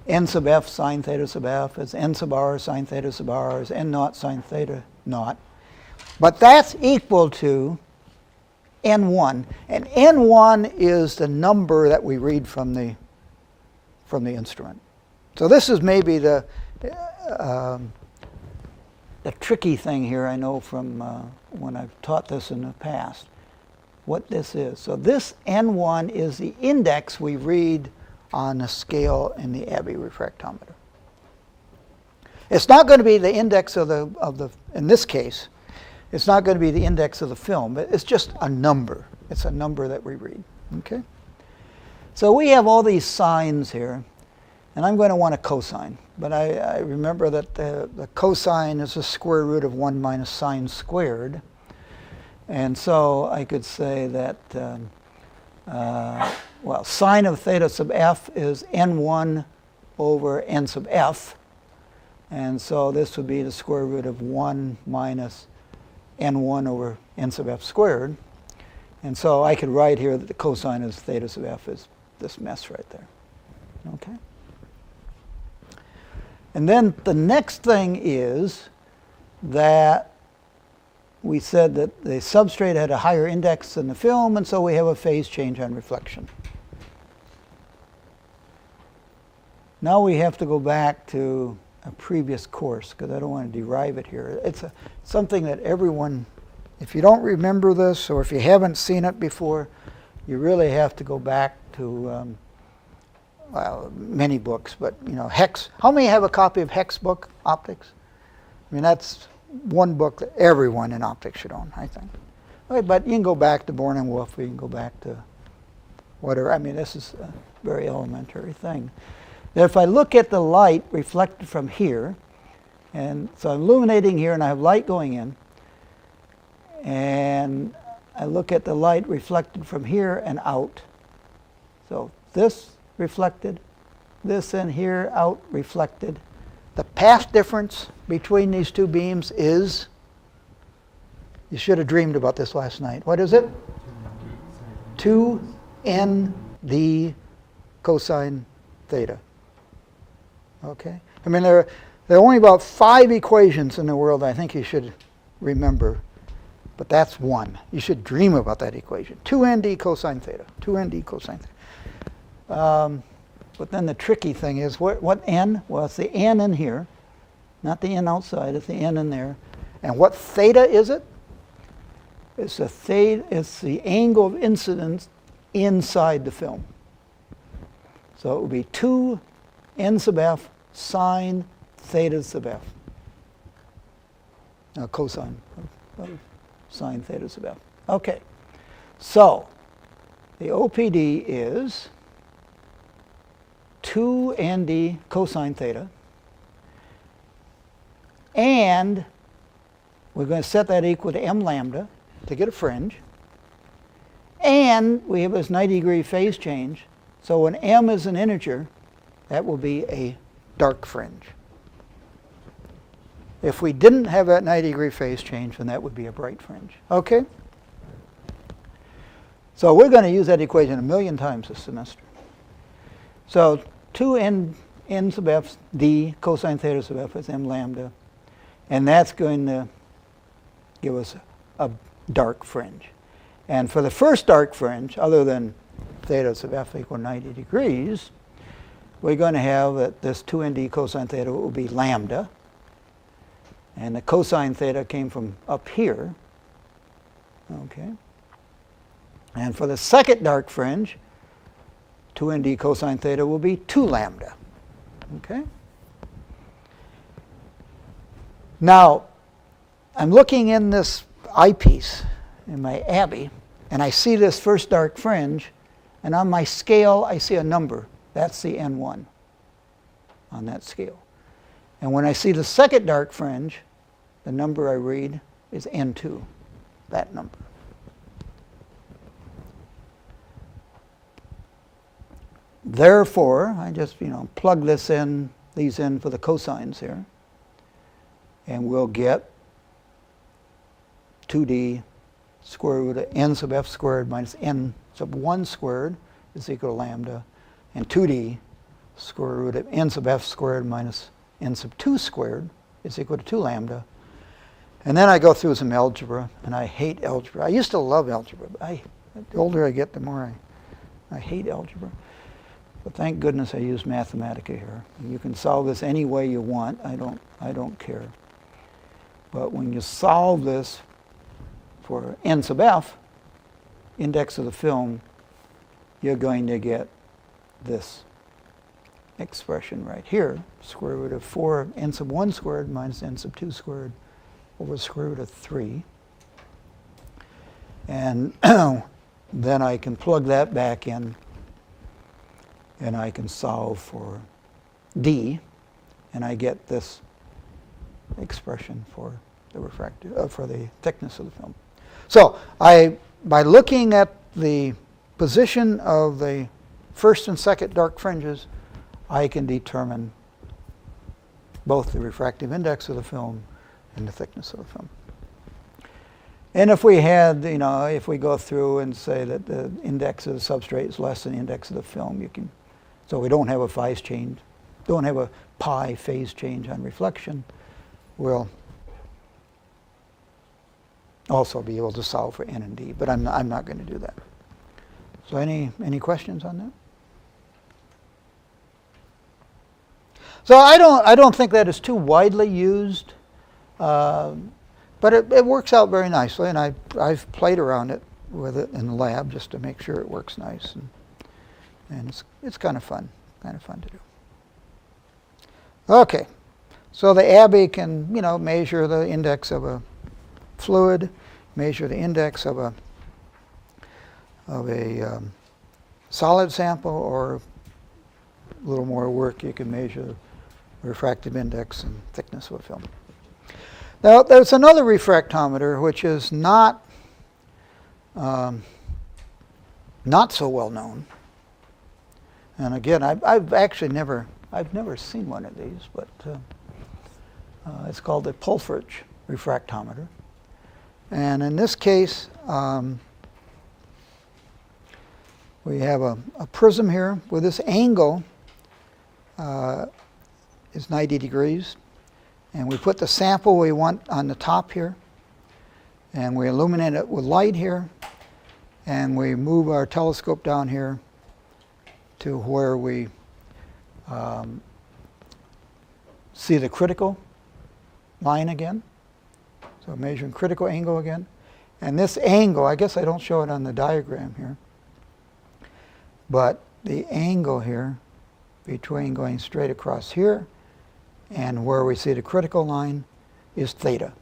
n sub f sine theta sub f is n sub r sine theta sub r is n naught sine theta naught. But that's equal to n1. And n1 is the number that we read from the instrument. So this is maybe the tricky thing here, I know from when I've taught this in the past, what this is. So this n1 is the index we read on the scale in the Abbe Refractometer. It's not going to be the index of the in this case, it's not going to be the index of the film, but it's just a number. It's a number that we read. Okay? So we have all these signs here, and I'm going to want a cosine. But I remember that the cosine is the square root of 1 minus sine squared. And so I could say that, well, sine of theta sub f is n1 over n sub f. And so this would be the square root of 1 minus n1 over n sub f squared. And so I could write here that the cosine of theta sub f is this mess right there. Okay. And then the next thing is that we said that the substrate had a higher index than the film, and so we have a phase change on reflection. Now we have to go back to a previous course, because I don't want to derive it here. It's something that everyone, if you don't remember this, or if you haven't seen it before, you really have to go back to, well, many books, but, you know, Hex. How many have a copy of Hex book, Optics? I mean, that's one book that everyone in optics should own, I think. Okay, but you can go back to Born and Wolf, or you can go back to whatever. I mean, this is a very elementary thing. Now, if I look at the light reflected from here, and so I'm illuminating here and I have light going in, and I look at the light reflected from here and out. So this reflected, this in here, out, reflected. The path difference between these two beams is, you should have dreamed about this last night. What is it? 2nd cosine theta. Okay? I mean, there are only about 5 equations in the world I think you should remember, but that's one. You should dream about that equation. 2nd cosine theta. 2nd cosine theta. But then the tricky thing is, what n? Well, it's the n in here, not the n outside, it's the n in there. And what theta is it? It's the theta, it's the angle of incidence inside the film. So it would be 2 n sub f sine theta sub f. Cosine of sine theta sub f. Okay, so the OPD is 2nd cosine theta, and we're going to set that equal to m lambda to get a fringe, and we have this 90-degree phase change, so when m is an integer, that will be a dark fringe. If we didn't have that 90-degree phase change, then that would be a bright fringe. Okay? So we're going to use that equation a million times this semester. So 2n sub f d cosine theta sub f is m lambda, and that's going to give us a dark fringe. And for the first dark fringe, other than theta sub f equal 90 degrees, we're going to have that this 2nd cosine theta will be lambda, and the cosine theta came from up here. Okay. And for the second dark fringe, 2nd cosine theta will be 2 lambda. Okay? Now, I'm looking in this eyepiece, in my Abbe, and I see this first dark fringe, and on my scale I see a number. That's the N1 on that scale. And when I see the second dark fringe, the number I read is N2, that number. Therefore, I just, plug these in for the cosines here, and we'll get 2d square root of n sub f squared minus n sub 1 squared is equal to lambda, and 2d square root of n sub f squared minus n sub 2 squared is equal to 2 lambda. And then I go through some algebra, and I hate algebra. I used to love algebra, but the older I get, the more I hate algebra. But thank goodness I use Mathematica here. You can solve this any way you want. I don't care. But when you solve this for n sub f, index of the film, you're going to get this expression right here, square root of 4 n sub 1 squared minus n sub 2 squared over square root of 3. And then I can plug that back in, and I can solve for d, and I get this expression for the refractive, for the thickness of the film. So by looking at the position of the first and second dark fringes, I can determine both the refractive index of the film and the thickness of the film. And if we had, if we go through and say that the index of the substrate is less than the index of the film, you can So we don't have a phase change, don't have a pi phase change on reflection. We'll also be able to solve for n and d, but I'm not going to do that. So any questions on that? So I don't think that is too widely used, but it works out very nicely, and I've played around with it in the lab just to make sure it works nice, and it's kind of fun to do. Okay, so the Abbe can measure the index of a fluid, measure the index of a solid sample, or a little more work, you can measure the refractive index and thickness of a film. Now, there's another refractometer which is not so well known. And again, I've actually never seen one of these, but it's called the Pulfrich Refractometer. And in this case, we have a prism here with this angle is 90 degrees. And we put the sample we want on the top here. And we illuminate it with light here. And we move our telescope down here to where we see the critical line again. So measuring critical angle again. And this angle, I guess I don't show it on the diagram here, but the angle here between going straight across here and where we see the critical line is theta.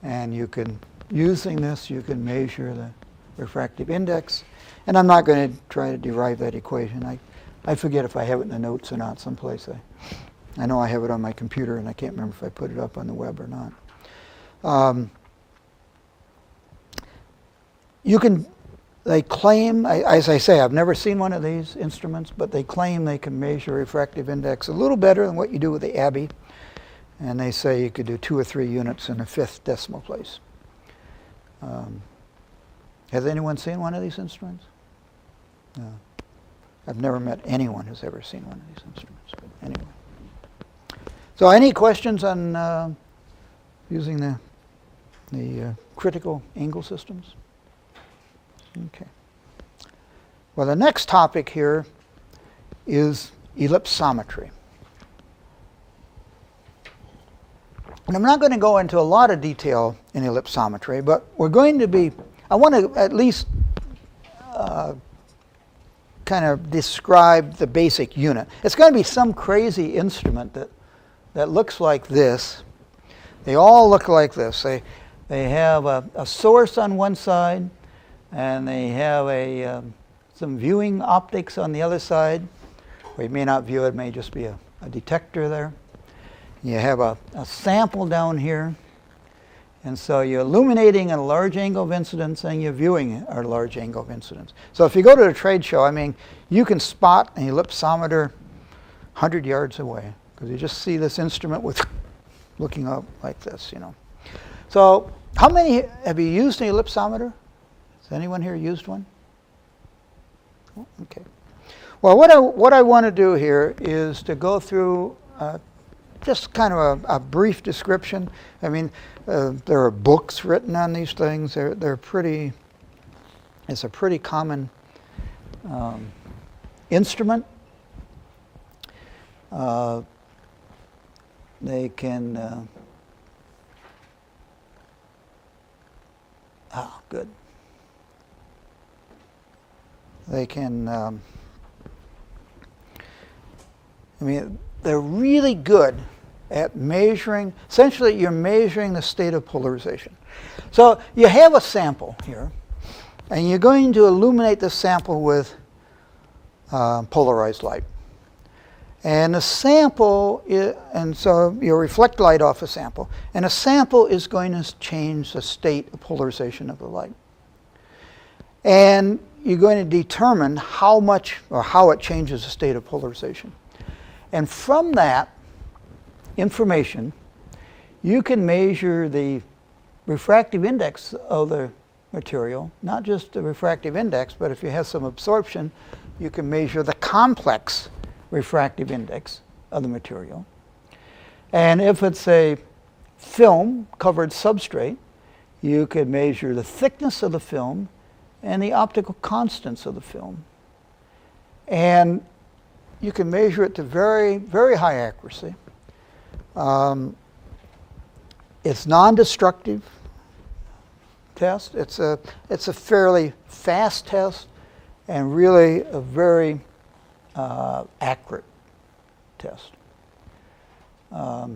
And you can, using this, you can measure the refractive index. And I'm not going to try to derive that equation. I forget if I have it in the notes or not someplace. I know I have it on my computer, and I can't remember if I put it up on the web or not. They claim, as I say, I've never seen one of these instruments, but they claim they can measure refractive index a little better than what you do with the Abbe. And they say you could do 2 or 3 units in a 5th decimal place. Has anyone seen one of these instruments? No. I've never met anyone who's ever seen one of these instruments. But anyway. So any questions on using the critical angle systems? Okay. Well, the next topic here is ellipsometry. And I'm not going to go into a lot of detail in ellipsometry, but we're going to be, I want to at least kind of describe the basic unit. It's going to be some crazy instrument that looks like this. They all look like this. They have a source on one side, and they have some viewing optics on the other side. Or you may not view it, it may just be a detector there. You have a sample down here. And so you're illuminating at a large angle of incidence, and you're viewing at a large angle of incidence. So if you go to a trade show, I mean, you can spot an ellipsometer 100 yards away, because you just see this instrument with looking up like this, So how many have you used an ellipsometer? Has anyone here used one? Oh, okay. Well, what I want to do here is to go through just kind of a brief description. I mean, there are books written on these things. They're pretty. It's a pretty common instrument. They can. Good. They can. I mean, they're really good at measuring. Essentially, you're measuring the state of polarization. So you have a sample here, and you're going to illuminate the sample with polarized light. And the sample, and so you reflect light off a sample, and a sample is going to change the state of polarization of the light. And you're going to determine how much or how it changes the state of polarization. And from that information, you can measure the refractive index of the material, not just the refractive index, but if you have some absorption, you can measure the complex refractive index of the material. And if it's a film-covered substrate, you could measure the thickness of the film and the optical constants of the film. And you can measure it to very, very high accuracy. It's non-destructive test. It's a fairly fast test and really a very accurate test. There are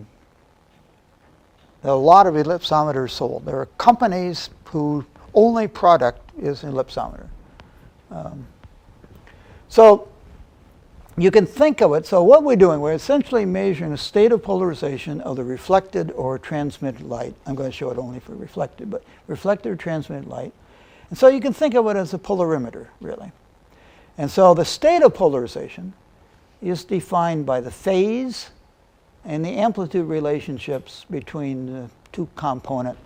a lot of ellipsometers sold. There are companies whose only product is an ellipsometer. So you can think of it. So what we're doing, we're essentially measuring the state of polarization of the reflected or transmitted light. I'm going to show it only for reflected, but reflected or transmitted light. And so you can think of it as a polarimeter, really. And so the state of polarization is defined by the phase and the amplitude relationships between the two component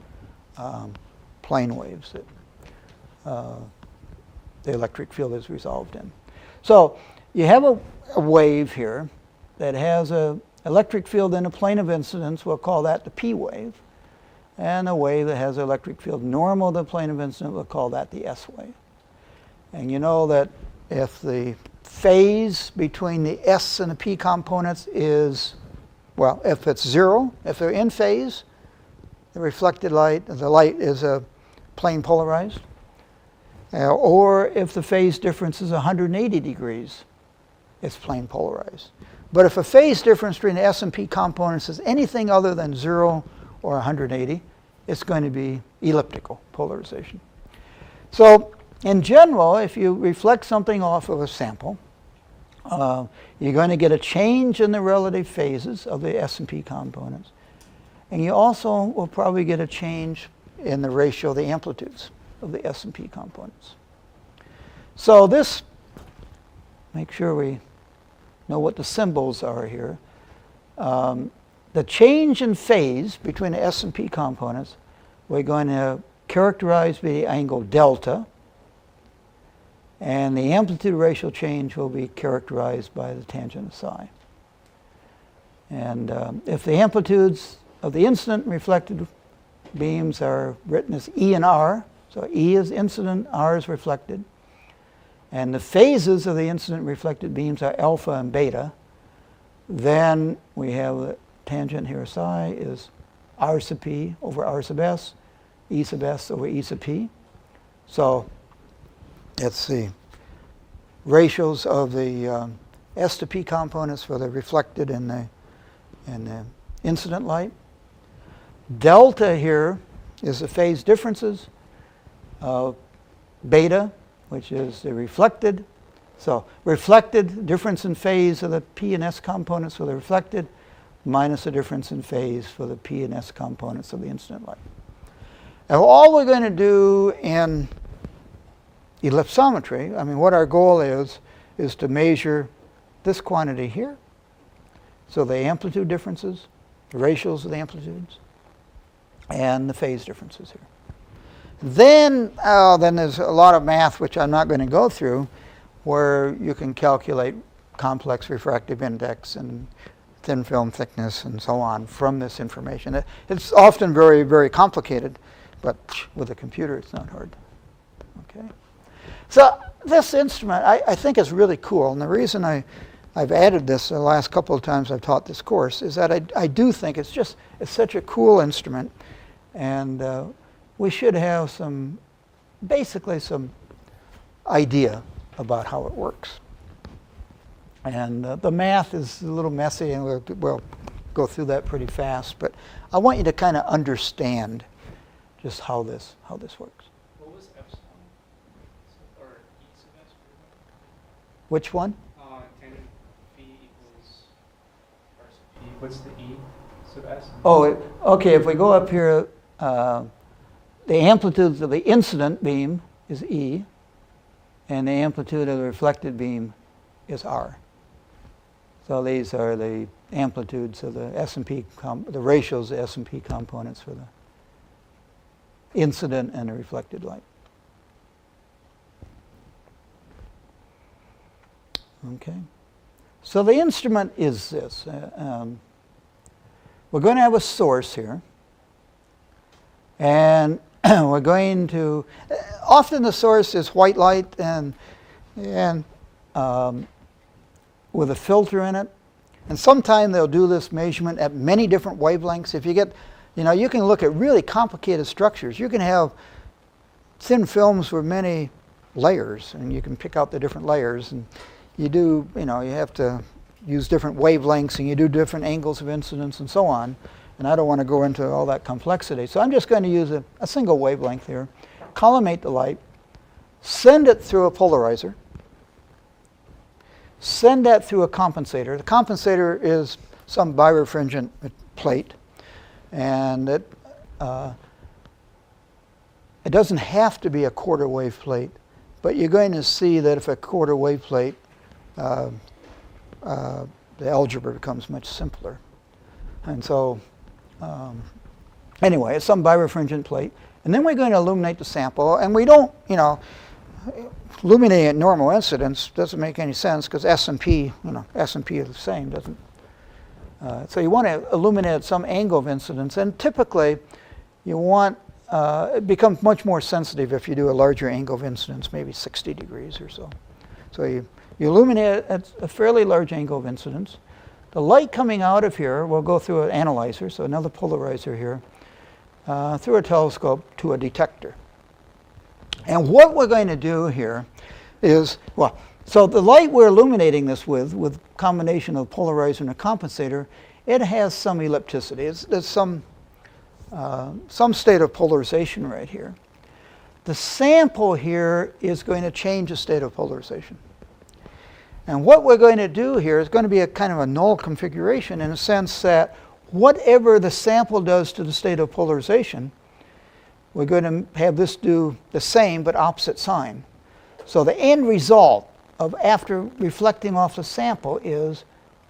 plane waves that the electric field is resolved in. So you have a wave here that has an electric field in a plane of incidence. We'll call that the P wave. And a wave that has an electric field normal to the plane of incidence, we'll call that the S wave. And you know that if the phase between the S and the P components is, well, if it's zero, if they're in phase, the reflected light, the light is plane polarized. Or if the phase difference is 180 degrees, it's plane polarized. But if a phase difference between the S and P components is anything other than 0 or 180, it's going to be elliptical polarization. So in general, if you reflect something off of a sample, you're going to get a change in the relative phases of the S and P components. And you also will probably get a change in the ratio of the amplitudes of the S and P components. So this, make sure we know what the symbols are here. The change in phase between the S and P components, we're going to characterize by the angle delta. And the amplitude ratio change will be characterized by the tangent of psi. And if the amplitudes of the incident and reflected beams are written as E and R, so E is incident, R is reflected, and the phases of the incident and reflected beams are alpha and beta, then we have the tangent here psi is R sub P over R sub S, E sub S over E sub P. So it's the ratios of the S to P components for the reflected and the incident light. Delta here is the phase differences of beta, which is the reflected. So reflected, difference in phase of the P and S components for the reflected, minus the difference in phase for the P and S components of the incident light. Now all we're going to do in ellipsometry, I mean what our goal is to measure this quantity here. So the amplitude differences, the ratios of the amplitudes, and the phase differences here. Then there's a lot of math which I'm not going to go through, where you can calculate complex refractive index and thin film thickness and so on from this information. It's often very, very complicated, but with a computer it's not hard. Okay. So this instrument I think is really cool, and the reason I've added this the last couple of times I've taught this course is that I do think it's such a cool instrument, and we should have basically some idea about how it works. And the math is a little messy, and we'll go through that pretty fast, but I want you to kind of understand just how this works. What was epsilon? Or E sub S? Which one? Tangent phi equals R sub P. What's the E sub S? Oh, okay, if we go up here, the amplitude of the incident beam is E, and the amplitude of the reflected beam is R. So these are the amplitudes of the S&P, the ratios of S&P components for the incident and the reflected light. Okay. So the instrument is this. We're going to have a source here. And we're going to, often the source is white light and with a filter in it. And sometimes they'll do this measurement at many different wavelengths. If you get, you can look at really complicated structures. You can have thin films with many layers, and you can pick out the different layers. And you do, you have to use different wavelengths, and you do different angles of incidence and so on. And I don't want to go into all that complexity. So I'm just going to use a single wavelength here, collimate the light, send it through a polarizer, send that through a compensator. The compensator is some birefringent plate, and it doesn't have to be a quarter wave plate, but you're going to see that if a quarter wave plate, the algebra becomes much simpler. And so, anyway, it's some birefringent plate. And then we're going to illuminate the sample. And we don't, illuminating at normal incidence doesn't make any sense because S and P, S and P are the same, doesn't. So you want to illuminate at some angle of incidence. And typically, you want, it becomes much more sensitive if you do a larger angle of incidence, maybe 60 degrees or so. So you illuminate at a fairly large angle of incidence. The light coming out of here will go through an analyzer, so another polarizer here, through a telescope to a detector. And what we're going to do here is, so the light we're illuminating this with combination of polarizer and a compensator, it has some ellipticity. There's some state of polarization right here. The sample here is going to change the state of polarization. And what we're going to do here is going to be a kind of a null configuration in a sense that whatever the sample does to the state of polarization, we're going to have this do the same but opposite sign. So the end result of after reflecting off the sample is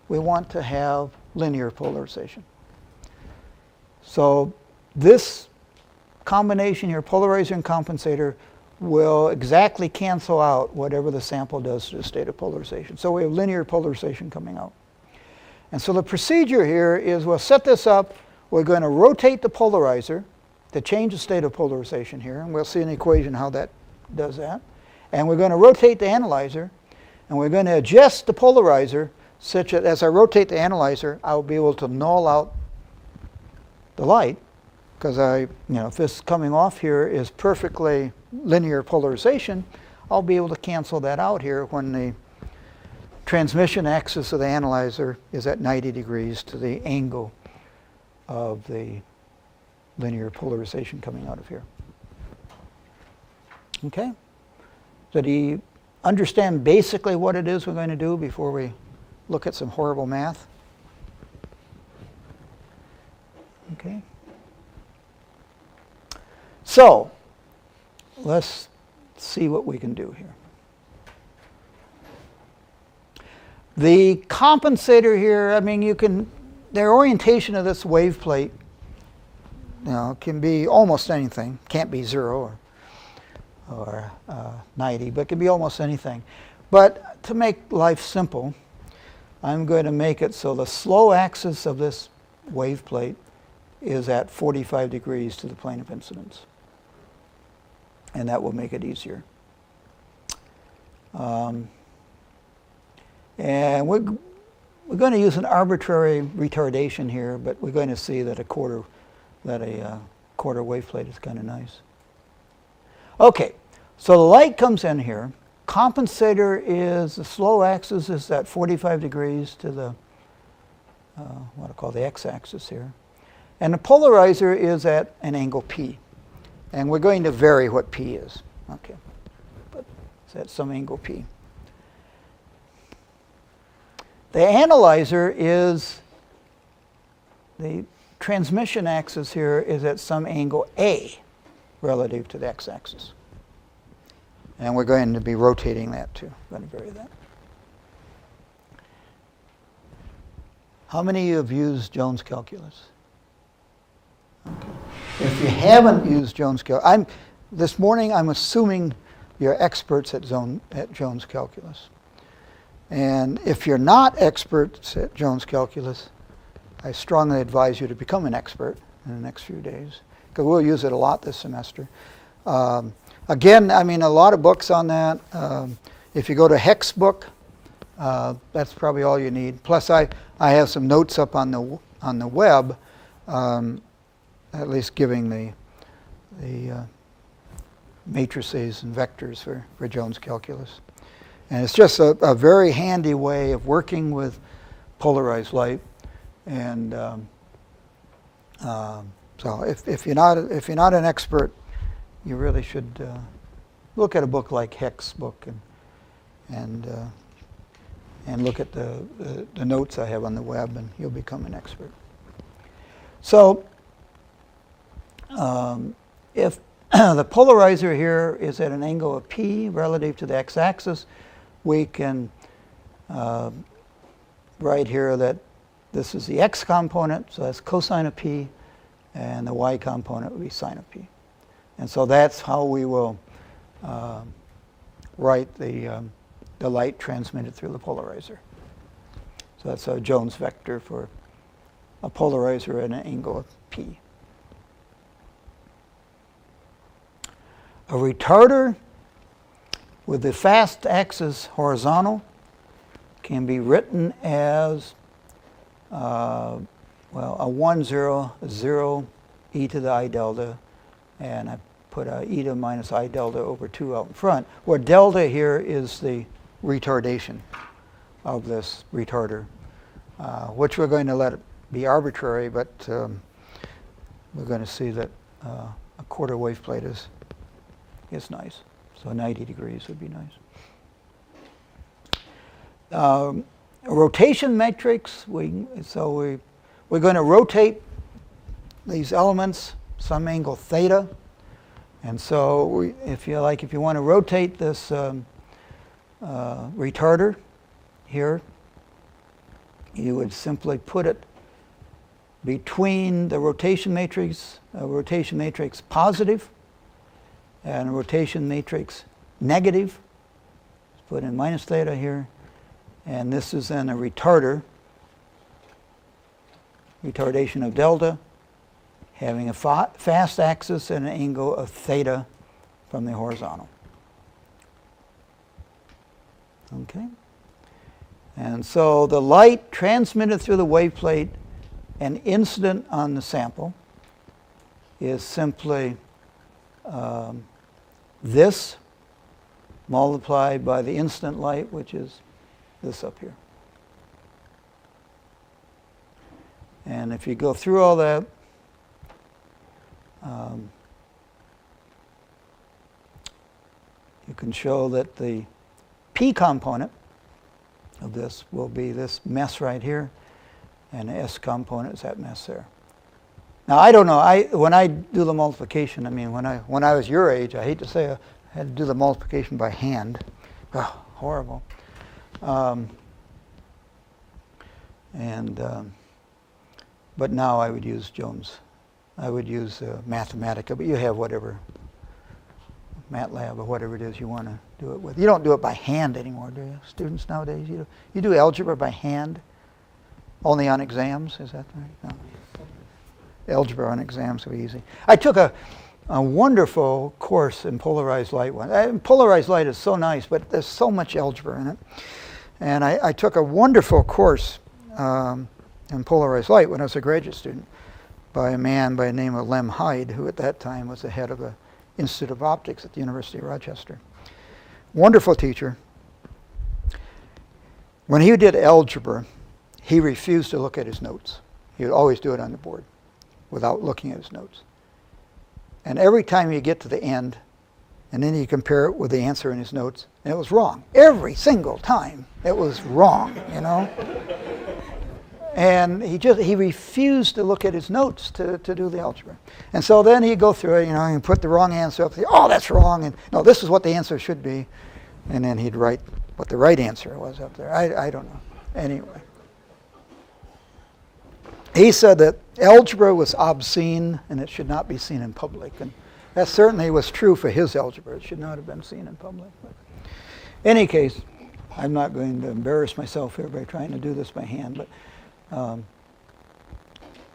we want to have linear polarization. So this combination here, polarizer and compensator, will exactly cancel out whatever the sample does to the state of polarization. So we have linear polarization coming out. And so the procedure here is we'll set this up. We're going to rotate the polarizer to change the state of polarization here. And we'll see an equation how that does that. And we're going to rotate the analyzer. And we're going to adjust the polarizer such that as I rotate the analyzer, I'll be able to null out the light. Because if this coming off here is perfectly linear polarization, I'll be able to cancel that out here when the transmission axis of the analyzer is at 90 degrees to the angle of the linear polarization coming out of here. Okay? So do you understand basically what it is we're going to do before we look at some horrible math? Okay. So, let's see what we can do here. The compensator here, the orientation of this wave plate, can be almost anything. Can't be 0 or 90, but it can be almost anything. But to make life simple, I'm going to make it so the slow axis of this wave plate is at 45 degrees to the plane of incidence. And that will make it easier. And we're going to use an arbitrary retardation here, but we're going to see that a quarter wave plate is kind of nice. Okay, so the light comes in here. Compensator is the slow axis is at 45 degrees to the what I call the x-axis here, and the polarizer is at an angle p. And we're going to vary what p is. Okay, but it's at some angle p. The analyzer is, the transmission axis here is at some angle a relative to the x-axis. And we're going to be rotating that too. I'm going to vary that. How many of you have used Jones calculus? Okay. If you haven't used Jones calculus, this morning I'm assuming you're experts at Jones calculus. And if you're not experts at Jones calculus, I strongly advise you to become an expert in the next few days, because we'll use it a lot this semester. Again, I mean, a lot of books on that. If you go to Heck's book, that's probably all you need. Plus, I have some notes up on the web, at least giving the matrices and vectors for Jones calculus. And it's just a very handy way of working with polarized light. And so if you're not an expert, you really should look at a book like Heck's book and look at the notes I have on the web, and you'll become an expert. So if the polarizer here is at an angle of P relative to the x-axis, we can write here that this is the x component, so that's cosine of P, and the y component would be sine of P. And so that's how we will write the light transmitted through the polarizer. So that's a Jones vector for a polarizer at an angle of P. A retarder with the fast axis horizontal can be written as a 1, 0, 0, e to the I delta, and I put a e to minus I delta over 2 out in front, where delta here is the retardation of this retarder, which we're going to let it be arbitrary, but we're going to see that a quarter wave plate is nice. So 90 degrees would be nice. A rotation matrix, we're going to rotate these elements some angle theta. And so if you want to rotate this retarder here, you would simply put it between the rotation matrix positive and a rotation matrix negative. Let's put in minus theta here. And this is then a retardation of delta, having a fast axis and an angle of theta from the horizontal. Okay? And so the light transmitted through the wave plate and incident on the sample is simply this multiplied by the incident light, which is this up here. And if you go through all that, you can show that the P component of this will be this mess right here, and the S component is that mess there. Now, I don't know. When I do the multiplication, I mean, when I was your age, I hate to say, I had to do the multiplication by hand. Oh, horrible. But now I would use Jones. I would use Mathematica, but you have whatever, MATLAB or whatever it is you want to do it with. You don't do it by hand anymore, do you? Students nowadays, you do algebra by hand? Only on exams, is that right? No. Algebra on exams will be easy. I took a wonderful course in polarized light once. Polarized light is so nice, but there's so much algebra in it. And I took a wonderful course in polarized light when I was a graduate student by a man by the name of Lem Hyde, who at that time was the head of the Institute of Optics at the University of Rochester. Wonderful teacher. When he did algebra, he refused to look at his notes. He would always do it on the board without looking at his notes. And every time you get to the end, and then you compare it with the answer in his notes, and it was wrong. Every single time it was wrong, you know? And he refused to look at his notes to do the algebra. And so then he'd go through it, you know, and put the wrong answer up there. Oh, that's wrong. And no, this is what the answer should be. And then he'd write what the right answer was up there. I don't know. Anyway. He said that algebra was obscene and it should not be seen in public. And that certainly was true for his algebra. It should not have been seen in public. But in any case, I'm not going to embarrass myself here by trying to do this by hand, but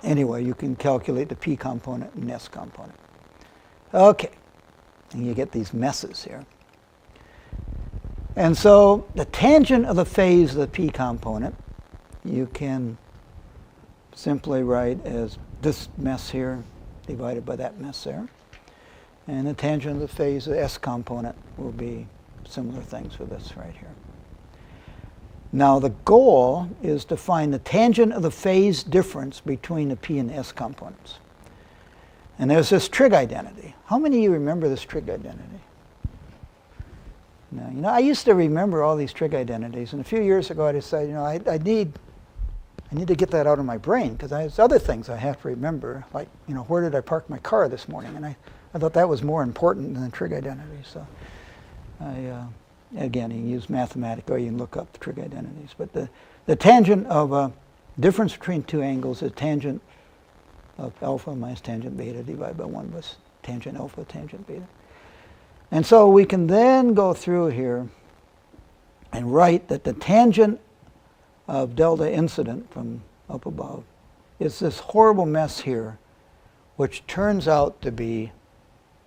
anyway, you can calculate the P component and S component. Okay, and you get these messes here. And so the tangent of the phase of the P component, you can simply write as this mess here divided by that mess there. And the tangent of the phase of the S component will be similar things for this right here. Now the goal is to find the tangent of the phase difference between the P and the S components. And there's this trig identity. How many of you remember this trig identity? Now, you know, I used to remember all these trig identities, and a few years ago I decided, you know, I need to get that out of my brain, because there's other things I have to remember, like, you know, where did I park my car this morning? And I thought that was more important than the trig identity. So again, you can use mathematics, or you can look up the trig identities. But the tangent of a difference between two angles is tangent of alpha minus tangent beta divided by 1 plus tangent alpha tangent beta. And so we can then go through here and write that the tangent of delta incident from up above is this horrible mess here, which turns out to be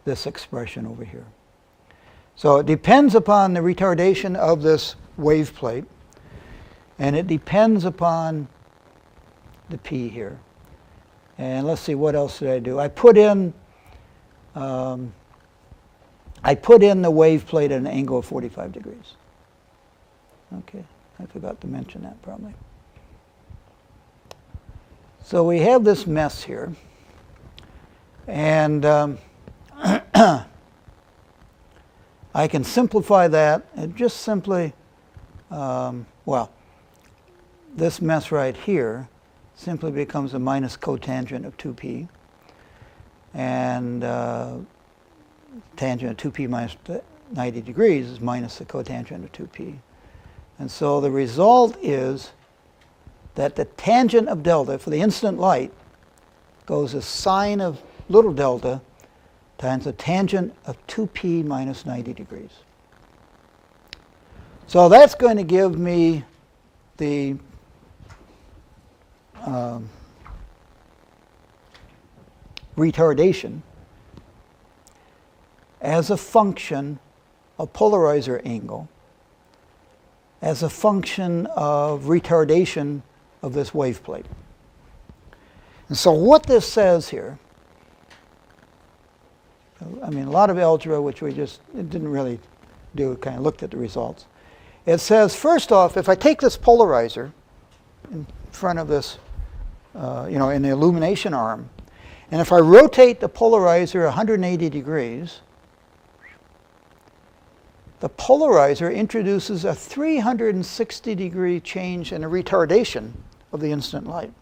this expression over here. So it depends upon the retardation of this wave plate, and it depends upon the P here. And let's see, what else did I do? I put in the wave plate at an angle of 45 degrees. Okay, I forgot to mention that probably. So we have this mess here, and I can simplify that and just simply, well, this mess right here simply becomes a minus cotangent of 2p, and tangent of 2p minus 90 degrees is minus the cotangent of 2p. And so the result is that the tangent of delta for the incident light goes as sine of little delta times the tangent of 2p minus 90 degrees. So that's going to give me the retardation as a function of polarizer angle, as a function of retardation of this wave plate. And so what this says here, I mean, a lot of algebra, which we just didn't really do, kind of looked at the results. It says, first off, if I take this polarizer in front of this, you know, in the illumination arm, and if I rotate the polarizer 180 degrees, the polarizer introduces a 360 degree change in the retardation of the incident light.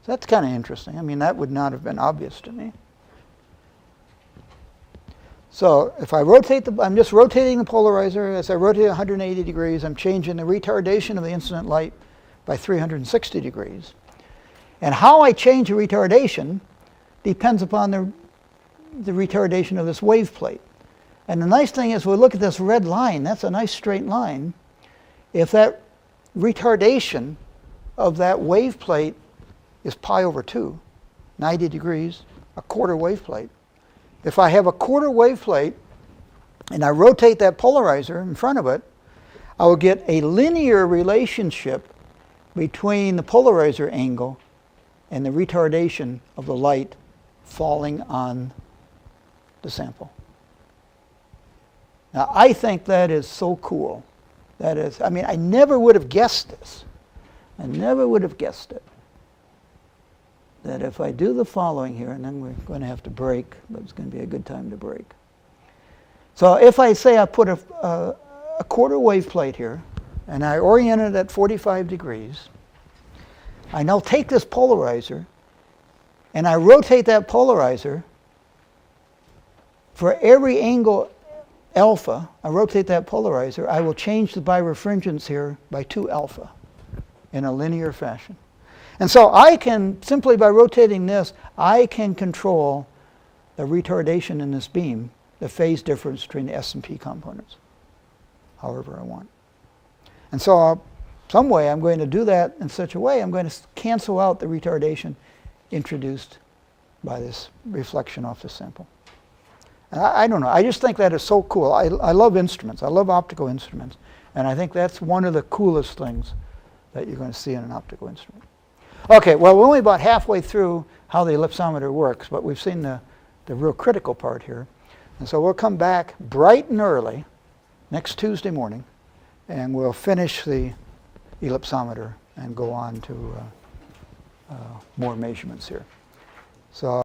So that's kind of interesting. I mean, that would not have been obvious to me. So if I rotate I'm just rotating the polarizer. As I rotate 180 degrees, I'm changing the retardation of the incident light by 360 degrees. And how I change the retardation depends upon the retardation of this wave plate. And the nice thing is, we look at this red line, that's a nice straight line. If that retardation of that wave plate is pi over 2, 90 degrees, a quarter wave plate. If I have a quarter wave plate and I rotate that polarizer in front of it, I will get a linear relationship between the polarizer angle and the retardation of the light falling on the sample. Now, I think that is so cool. That is, I mean, I never would have guessed this. I never would have guessed it. That if I do the following here, and then we're going to have to break, but it's going to be a good time to break. So if I say I put a quarter wave plate here, and I orient it at 45 degrees, I now take this polarizer, and I rotate that polarizer for every angle alpha, I rotate that polarizer, I will change the birefringence here by 2 alpha in a linear fashion. And so I can, simply by rotating this, I can control the retardation in this beam, the phase difference between the S and P components. however I want. And so some way I'm going to do that in such a way I'm going to cancel out the retardation introduced by this reflection off the sample. And I don't know, I just think that is so cool. I love instruments, I love optical instruments, and I think that's one of the coolest things that you're going to see in an optical instrument. Okay, well, we're only about halfway through how the ellipsometer works, but we've seen the real critical part here. And so we'll come back bright and early next Tuesday morning, and we'll finish the ellipsometer and go on to more measurements here. So